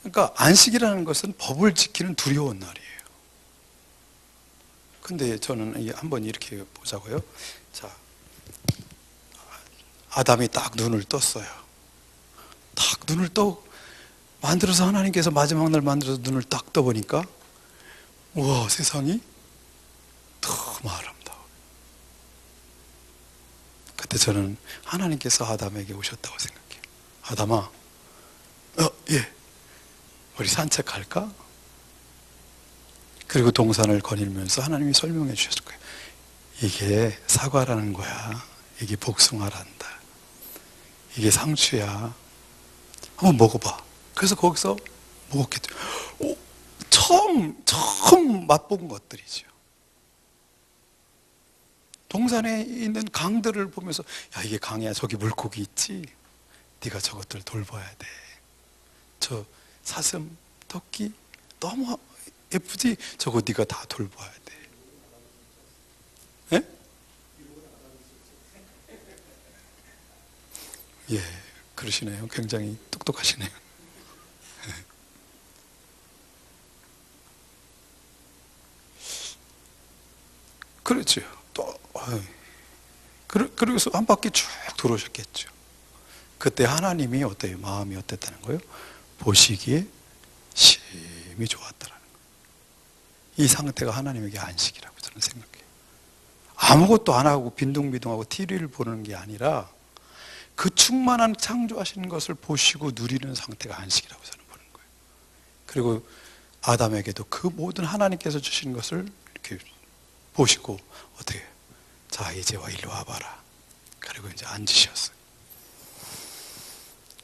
[SPEAKER 1] 그러니까 안식이라는 것은 법을 지키는 두려운 날이에요. 근데 저는 한번 이렇게 보자고요. 자, 아담이 딱 눈을 떴어요. 딱 눈을 만들어서 하나님께서 마지막 날 만들어서 눈을 딱 떠보니까 우와, 세상이 너무 아름다워. 그때 저는 하나님께서 아담에게 오셨다고 생각해요. 아담아, 예, 우리 산책할까? 그리고 동산을 거닐면서 하나님이 설명해 주셨을 거예요. 이게 사과라는 거야. 이게 복숭아란다. 이게 상추야. 한번 먹어봐. 그래서 거기서 먹었겠죠. 처음 맛본 것들이죠. 동산에 있는 강들을 보면서 야, 이게 강이야. 저기 물고기 있지. 네가 저것들 돌봐야 돼. 저 사슴, 토끼 너무 예쁘지? 저거 네가 다 돌봐야 돼. 예? 예, 그러시네요. 굉장히 똑똑하시네요. 그렇죠. 또 그래서 한 바퀴 쭉 돌아오셨겠죠. 그때 하나님이 어때요? 마음이 어땠다는 거예요? 보시기에 심히 좋았다라는 거예요. 이 상태가 하나님에게 안식이라고 저는 생각해요. 아무것도 안 하고 빈둥빈둥하고 TV를 보는 게 아니라 그 충만한 창조하시는 것을 보시고 누리는 상태가 안식이라고 저는 보는 거예요. 그리고 아담에게도 그 모든 하나님께서 주신 것을 이렇게 보시고 어떻게 해요? 자, 이제 와, 일로 와봐라. 그리고 이제 앉으셨어요.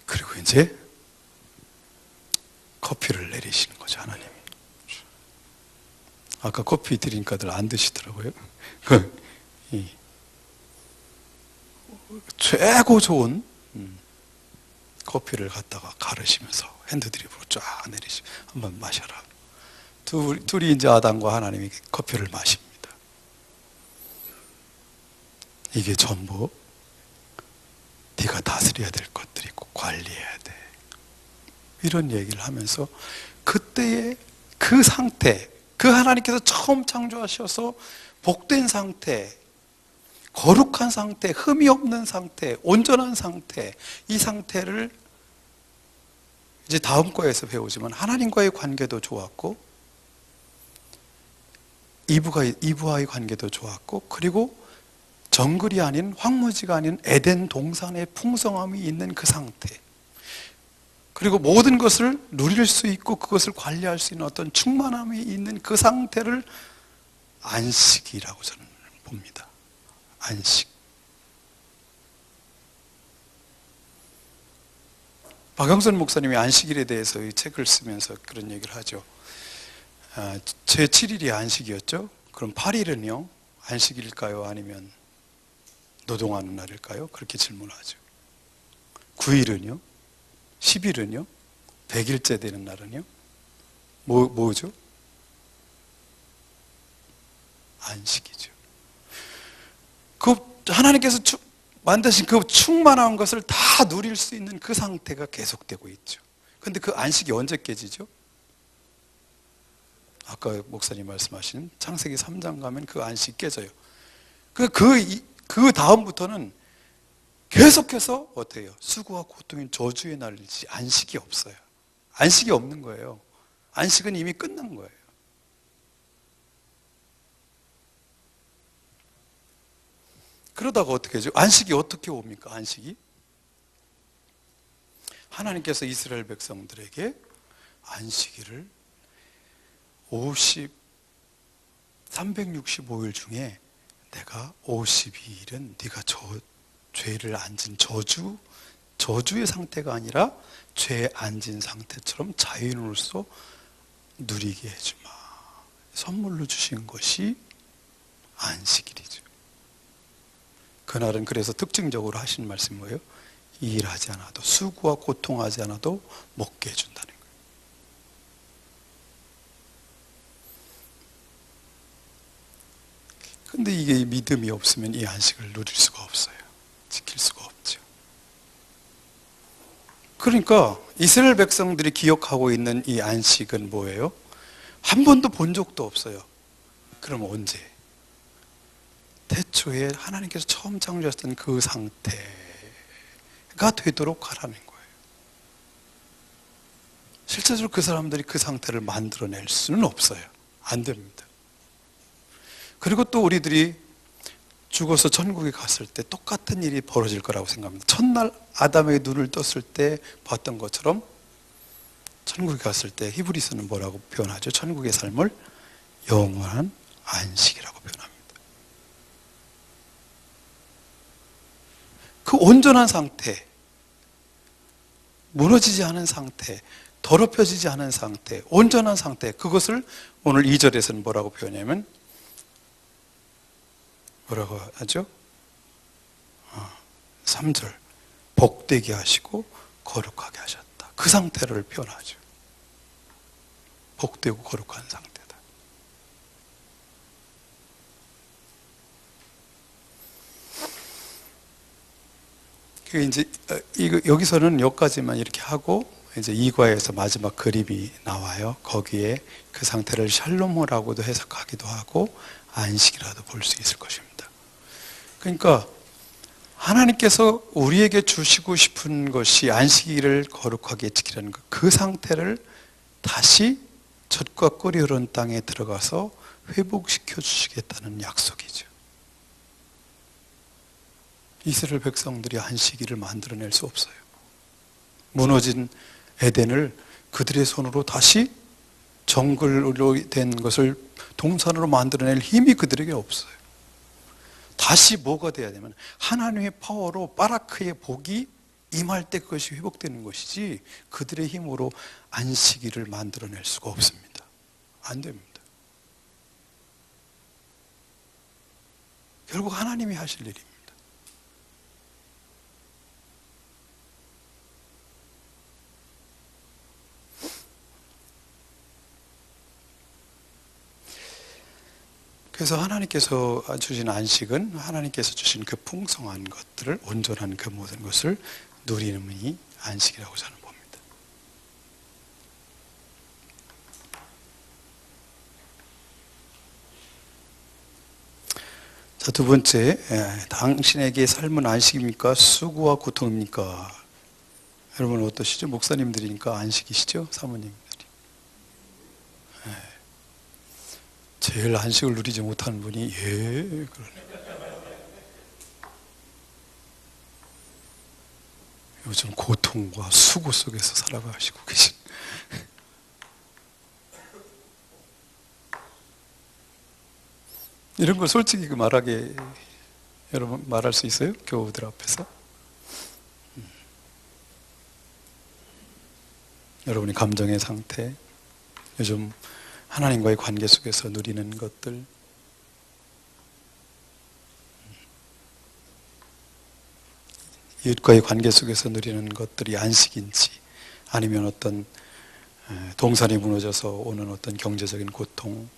[SPEAKER 1] 그리고 이제 커피를 내리시는 거죠, 하나님이. 아까 커피 드리니까들 안 드시더라고요. 최고 좋은 커피를 갖다가 가르시면서 핸드드립으로 쫙 내리시면 한번 마셔라. 둘이 이제 아담과 하나님이 커피를 마십니다. 이게 전부 네가 다스려야 될 것들이고 관리해야 돼. 이런 얘기를 하면서 그때의 그 상태, 그 하나님께서 처음 창조하셔서 복된 상태, 거룩한 상태, 흠이 없는 상태, 온전한 상태, 이 상태를 이제 다음 거에서 배우지만 하나님과의 관계도 좋았고 이브와의 관계도 좋았고, 그리고 정글이 아닌 황무지가 아닌 에덴 동산의 풍성함이 있는 그 상태, 그리고 모든 것을 누릴 수 있고 그것을 관리할 수 있는 어떤 충만함이 있는 그 상태를 안식이라고 저는 봅니다. 안식. 박영선 목사님이 안식일에 대해서 이 책을 쓰면서 그런 얘기를 하죠. 제 7일이 안식이었죠. 그럼 8일은요? 안식일일까요? 아니면 노동하는 날일까요? 그렇게 질문하죠. 9일은요? 10일은요? 100일째 되는 날은요? 뭐죠? 안식이죠. 그 하나님께서 만드신 그 충만한 것을 다 누릴 수 있는 그 상태가 계속되고 있죠. 그런데 그 안식이 언제 깨지죠? 아까 목사님 말씀하신 창세기 3장 가면 그 안식이 깨져요. 그 다음부터는 계속해서 어때요? 수고와 고통인 저주의 날이지 안식이 없어요. 안식이 없는 거예요. 안식은 이미 끝난 거예요. 그러다가 어떻게 하죠? 안식이 어떻게 옵니까? 안식이? 하나님께서 이스라엘 백성들에게 안식일을 365일 중에 내가 52일은 네가 죄를 안진 저주의 상태가 아니라 죄에 안진 상태처럼 자유인으로서 누리게 해주마. 선물로 주신 것이 안식일이죠. 그날은 그래서 특징적으로 하신 말씀이 뭐예요? 일하지 않아도, 수고와 고통하지 않아도 먹게 해준다는 거예요. 근데 이게 믿음이 없으면 이 안식을 누릴 수가 없어요. 지킬 수가 없죠. 그러니까 이스라엘 백성들이 기억하고 있는 이 안식은 뭐예요? 한 번도 본 적도 없어요. 그럼 언제? 태초에 하나님께서 처음 창조하셨던 그 상태가 되도록 하라는 거예요. 실제적으로 그 사람들이 그 상태를 만들어낼 수는 없어요. 안 됩니다. 그리고 또 우리들이 죽어서 천국에 갔을 때 똑같은 일이 벌어질 거라고 생각합니다. 첫날 아담에게 눈을 떴을 때 봤던 것처럼 천국에 갔을 때 히브리서는 뭐라고 표현하죠? 천국의 삶을 영원한 안식이라고 표현합니다. 그 온전한 상태, 무너지지 않은 상태, 더럽혀지지 않은 상태, 온전한 상태, 그것을 오늘 2절에서는 뭐라고 표현하냐면 뭐라고 하죠? 3절 복되게 하시고 거룩하게 하셨다. 그 상태를 표현하죠. 복되고 거룩한 상태다. 이제 여기서는 여기까지만 이렇게 하고 이제 2과에서 마지막 그림이 나와요. 거기에 그 상태를 샬롬이라고도 해석하기도 하고 안식이라도 볼 수 있을 것입니다. 그러니까 하나님께서 우리에게 주시고 싶은 것이 안식일을 거룩하게 지키라는 것, 그 상태를 다시 젖과 꿀이 흐른 땅에 들어가서 회복시켜 주시겠다는 약속이죠. 이스라엘 백성들이 안식일을 만들어낼 수 없어요. 무너진 에덴을 그들의 손으로 다시 정글로 된 것을 동산으로 만들어낼 힘이 그들에게 없어요. 다시 뭐가 돼야 되면 하나님의 파워로 바라크의 복이 임할 때 그것이 회복되는 것이지 그들의 힘으로 안식일을 만들어낼 수가 없습니다. 안 됩니다. 결국 하나님이 하실 일입니다. 그래서 하나님께서 주신 안식은 하나님께서 주신 그 풍성한 것들을, 온전한 그 모든 것을 누리는 분이 안식이라고 저는 봅니다. 자, 두 번째, 당신에게 삶은 안식입니까? 수고와 고통입니까? 여러분 어떠시죠? 목사님들이니까 안식이시죠? 사모님들이. 제일 안식을 누리지 못하는 분이 그러네. 요즘 고통과 수고 속에서 살아가시고 계신. 이런 걸 솔직히 말하게 여러분 말할 수 있어요? 교우들 앞에서? 여러분의 감정의 상태, 요즘 하나님과의 관계 속에서 누리는 것들, 이웃과의 관계 속에서 누리는 것들이 안식인지 아니면 어떤 동산이 무너져서 오는 어떤 경제적인 고통,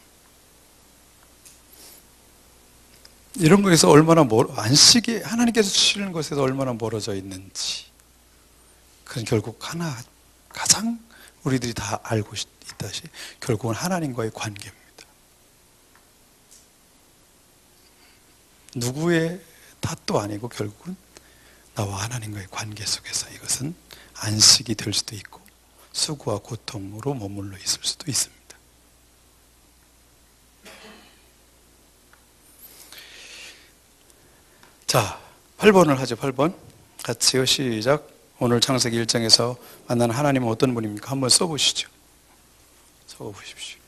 [SPEAKER 1] 이런 것에서 얼마나 안식이 하나님께서 주시는 것에서 얼마나 멀어져 있는지, 그건 결국 가장 우리들이 다 알고 있다시 결국은 하나님과의 관계입니다. 누구의 탓도 아니고 결국은 나와 하나님과의 관계 속에서 이것은 안식이 될 수도 있고 수고와 고통으로 머물러 있을 수도 있습니다. 자, 8번을 하죠. 8번 같이요. 시작. 오늘 창세기 1장에서 만나는 하나님은 어떤 분입니까? 한번 써보시죠. 적어보십시오.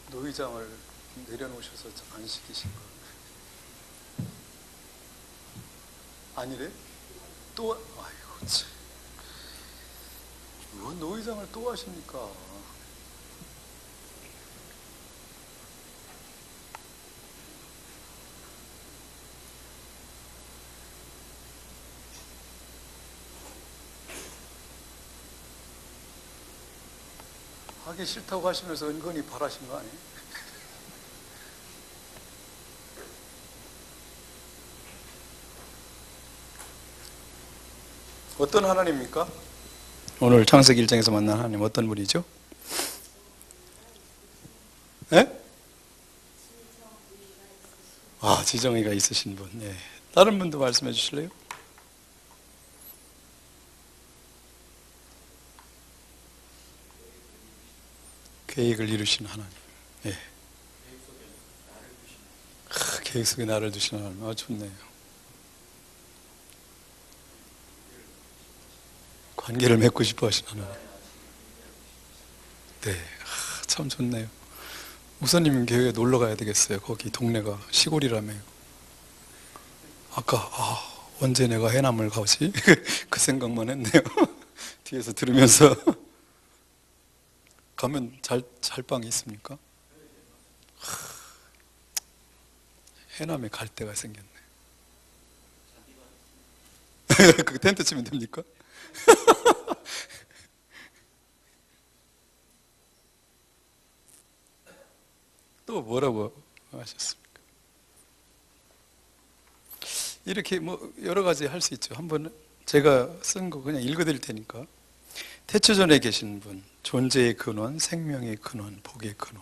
[SPEAKER 1] 노회장을 내려놓으셔서 안 시키신 거 아니래? 또 아이고 참, 왜 노회장을 또 하십니까? 하기 싫다고 하시면서 은근히 바라신 거 아니에요? 어떤 하나님입니까? 오늘 창세기 1장에서 만난 하나님 어떤 분이죠? 예? 아, 지정의가 있으신 분. 예. 다른 분도 말씀해 주실래요? 계획을 이루신 하나님. 예. 계획 속에 나를 두신 하나님. 아, 좋네요. 관계를 맺고 싶어 하신 하나님. 네. 참 좋네요. 목사님 교회에 놀러 가야 되겠어요. 거기 동네가 시골이라며요. 아까, 언제 내가 해남을 가지? 그 생각만 했네요. 뒤에서 들으면서. 가면 잘 방이 있습니까? 해남에 갈 데가 생겼네. 그 텐트 치면 됩니까? 또 뭐라고 하셨습니까? 이렇게 뭐 여러 가지 할 수 있죠. 한번 제가 쓴 거 그냥 읽어드릴 테니까. 태초전에 계신 분, 존재의 근원, 생명의 근원, 복의 근원.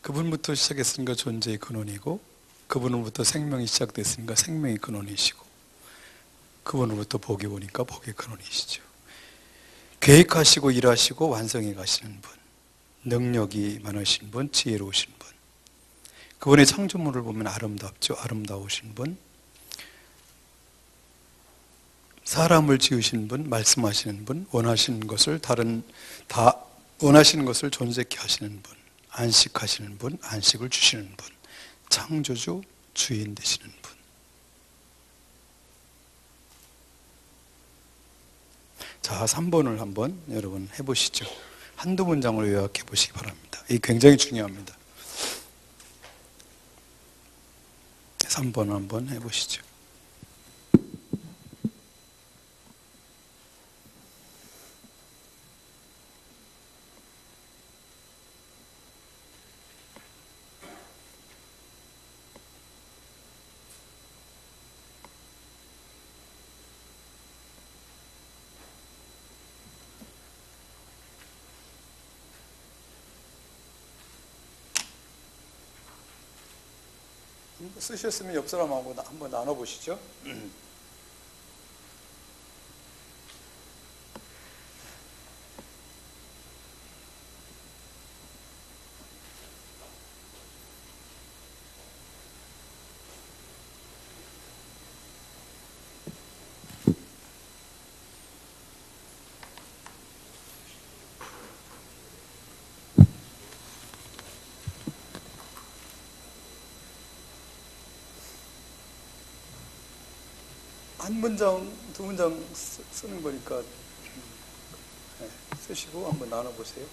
[SPEAKER 1] 그분부터 시작했으니까 존재의 근원이고, 그분으로부터 생명이 시작됐으니까 생명의 근원이시고, 그분으로부터 복이 오니까 복의 근원이시죠. 계획하시고 일하시고 완성해 가시는 분, 능력이 많으신 분, 지혜로우신 분. 그분의 창조물을 보면 아름답죠. 아름다우신 분. 사람을 지으신 분, 말씀하시는 분, 원하시는 것을 원하시는 것을 존재케 하시는 분, 안식하시는 분, 안식을 주시는 분, 창조주, 주인 되시는 분. 자, 3번을 한번 여러분 해보시죠. 한두 문장으로 요약해 보시기 바랍니다. 이게 굉장히 중요합니다. 3번 한번 해보시죠. 쓰셨으면 옆 사람하고 한번 나눠보시죠. 한 문장, 두 문장 쓰는 거니까 쓰시고 한번 나눠보세요.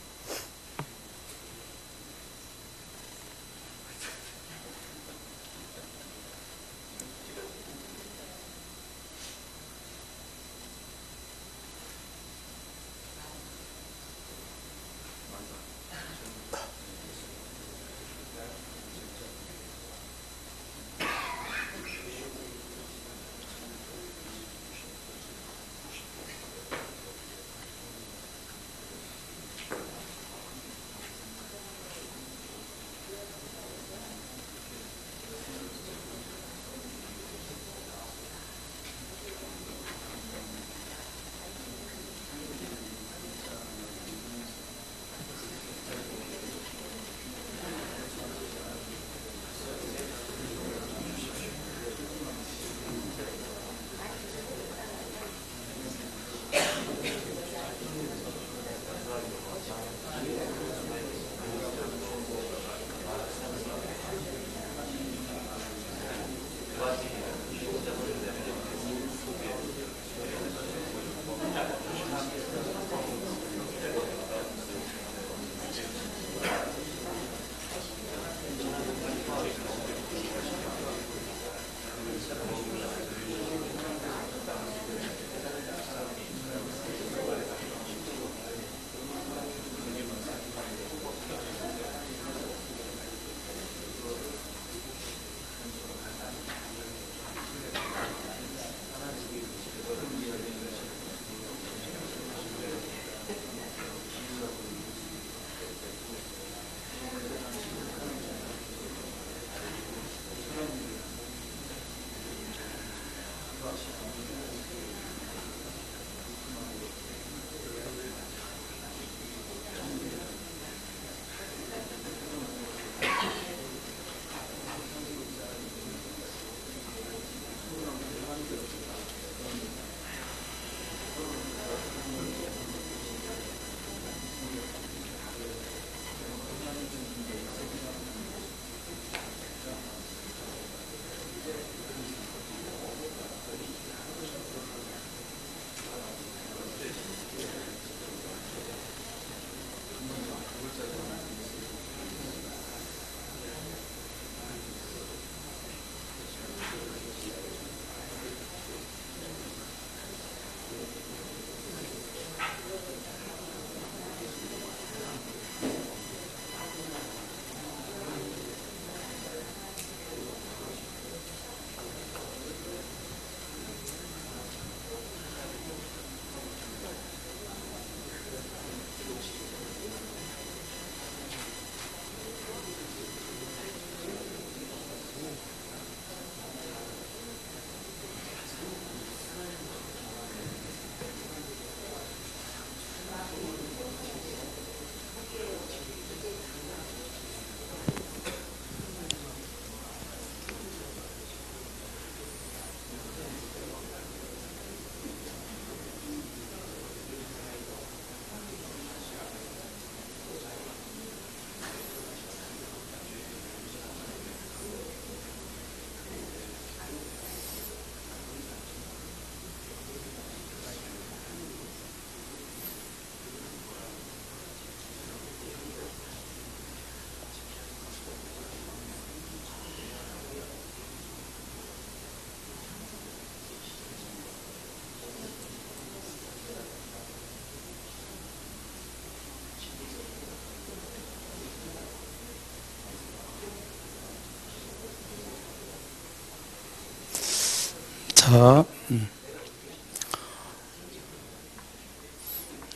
[SPEAKER 1] 자,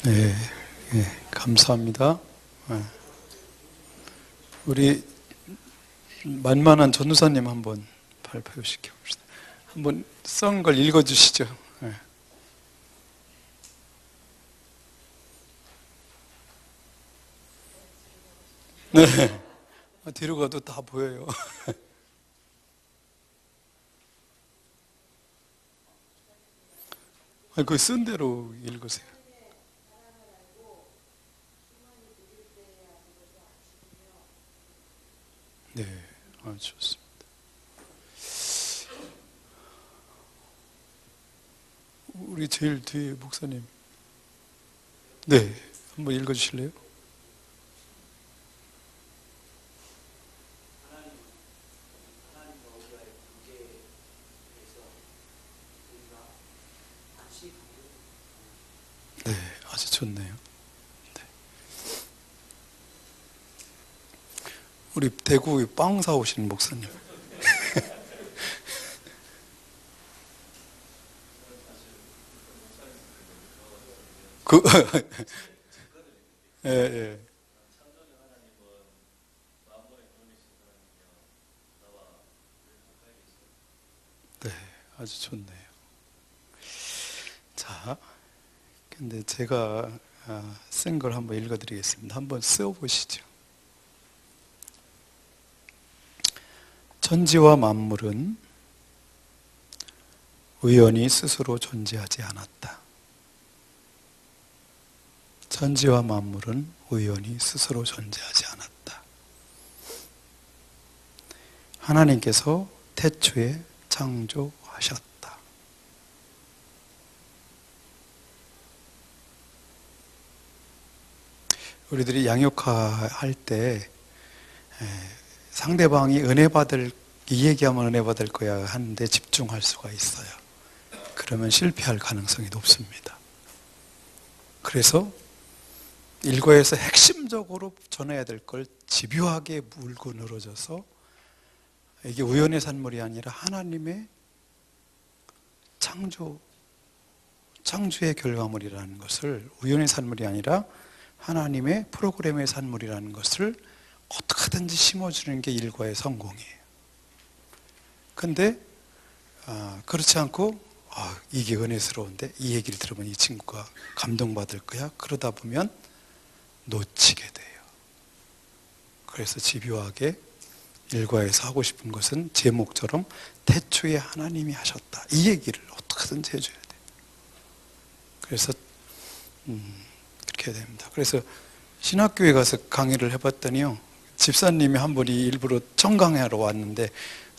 [SPEAKER 1] 네, 감사합니다. 우리 만만한 전우사님 한번 발표시켜 봅시다. 한번 쓴 걸 읽어주시죠. 네. 뒤로 가도 다 보여요. 그 쓴 대로 읽으세요. 네, 좋습니다. 우리 제일 뒤에 목사님. 네, 한번 읽어주실래요? 네, 아주 좋네요. 네. 우리 대구 빵 사오신 목사님. 그, 예, 예. 네, 아주 좋네요. 자, 근데 제가 쓴 걸 한번 읽어드리겠습니다. 한번 써보시죠. 천지와 만물은 우연히 스스로 존재하지 않았다. 천지와 만물은 우연히 스스로 존재하지 않았다. 하나님께서 태초에 창조하셨다. 우리들이 양육할 때 상대방이 은혜 받을, 이 얘기하면 은혜 받을 거야 하는데 집중할 수가 있어요. 그러면 실패할 가능성이 높습니다. 그래서 일과에서 핵심적으로 전해야 될 걸 집요하게 물고 늘어져서 이게 우연의 산물이 아니라 하나님의 창조의 결과물이라는 것을, 우연의 산물이 아니라 하나님의 프로그램의 산물이라는 것을 어떻게든지 심어주는 게 일과의 성공이에요. 근데 그렇지 않고 이게 은혜스러운데 이 얘기를 들으면 이 친구가 감동받을 거야. 그러다 보면 놓치게 돼요. 그래서 집요하게 일과에서 하고 싶은 것은 제목처럼 태초에 하나님이 하셨다. 이 얘기를 어떻게든지 해줘야 돼요. 그래서 그렇게 해야 됩니다. 그래서 신학교에 가서 강의를 해봤더니요, 집사님이 한 분이 일부러 청강하러 왔는데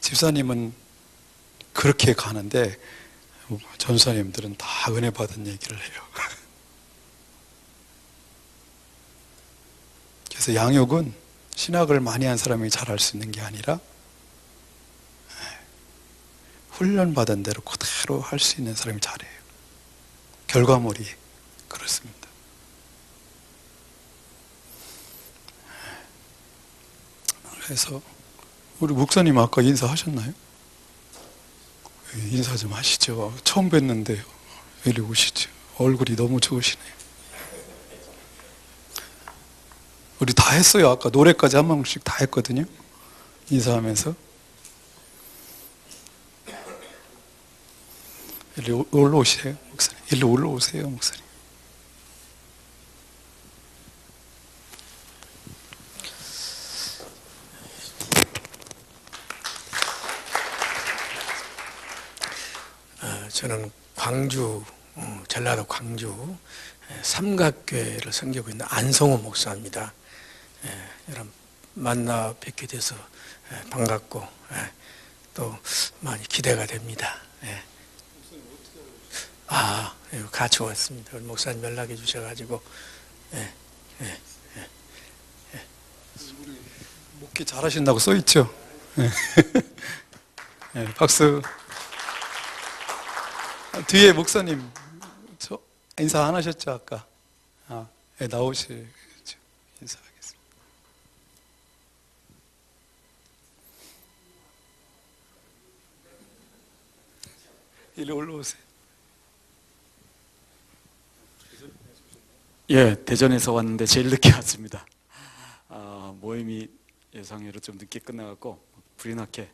[SPEAKER 1] 집사님은 그렇게 가는데 전사님들은 다 은혜 받은 얘기를 해요. 그래서 양육은 신학을 많이 한 사람이 잘할 수 있는 게 아니라 훈련받은 대로 그대로 할 수 있는 사람이 잘해요. 결과물이 그렇습니다. 그래서 우리 목사님 아까 인사하셨나요? 인사 좀 하시죠. 처음 뵀는데 이리 오시죠. 얼굴이 너무 좋으시네요. 우리 다 했어요. 아까 노래까지 한 방씩 다 했거든요. 인사하면서. 일리 올라오세요, 목사님. 일리 올라오세요, 목사님.
[SPEAKER 3] 저는 광주, 전라도 광주 삼각교회를 섬기고 있는 안성호 목사입니다. 여러분 만나 뵙게 돼서 반갑고 또 많이 기대가 됩니다. 같이 왔습니다. 우리 목사님 연락해 주셔가지고.
[SPEAKER 1] 우리 목회 잘하신다고 써있죠? 네, 박수. 뒤에 목사님 저 인사 안 하셨죠 아까? 네, 나오시죠. 인사하겠습니다. 이리 올라오세요.
[SPEAKER 4] 예, 대전에서 왔는데 제일 늦게 왔습니다. 모임이 예상외로 좀 늦게 끝나갖고 불이 나게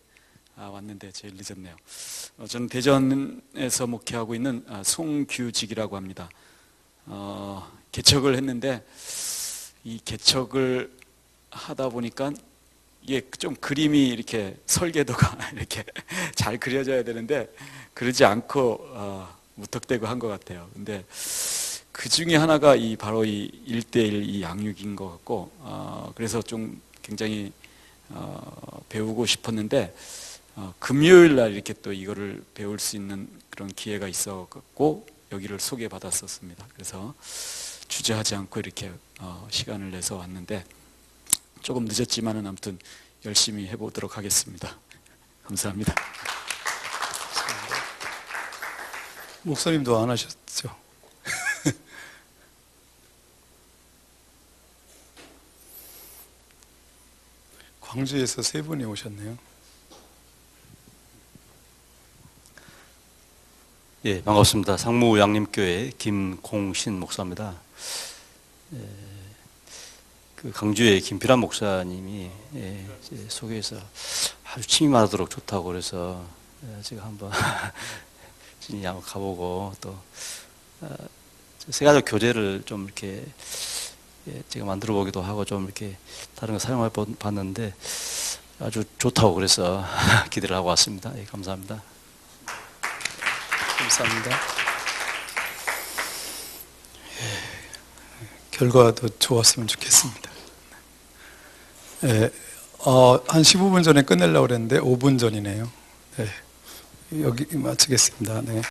[SPEAKER 4] 왔는데 제일 늦었네요. 저는 대전에서 목회하고 있는 송규직이라고 합니다. 개척을 했는데 이 개척을 하다 보니까 이게 좀 그림이 이렇게 설계도가 이렇게 잘 그려져야 되는데 그러지 않고 무턱대고 한 것 같아요. 근데 그 중에 하나가 바로 이 1:1 이 양육인 것 같고, 그래서 좀 굉장히 배우고 싶었는데, 금요일 날 이렇게 또 이거를 배울 수 있는 그런 기회가 있어갖고 여기를 소개받았었습니다. 그래서 주저하지 않고 이렇게 시간을 내서 왔는데 조금 늦었지만은 아무튼 열심히 해보도록 하겠습니다. 감사합니다.
[SPEAKER 1] 목사님도 안 하셨죠? 광주에서 3분이 오셨네요.
[SPEAKER 5] 예, 반갑습니다. 상무 양림교회 김공신 목사입니다. 그 강주의 김필환 목사님이 소개해서 아주 침이 마르도록 좋다고 그래서 제가 한번 진이 한번 가보고 또 세가족 교재를 좀 이렇게 제가 만들어 보기도 하고 좀 이렇게 다른 거 사용해 봤는데 아주 좋다고 그래서 기대를 하고 왔습니다. 예, 감사합니다.
[SPEAKER 1] 감사합니다. 결과도 좋았으면 좋겠습니다. 한 15분 전에 끝내려고 그랬는데 5분 전이네요. 여기 마치겠습니다. 네.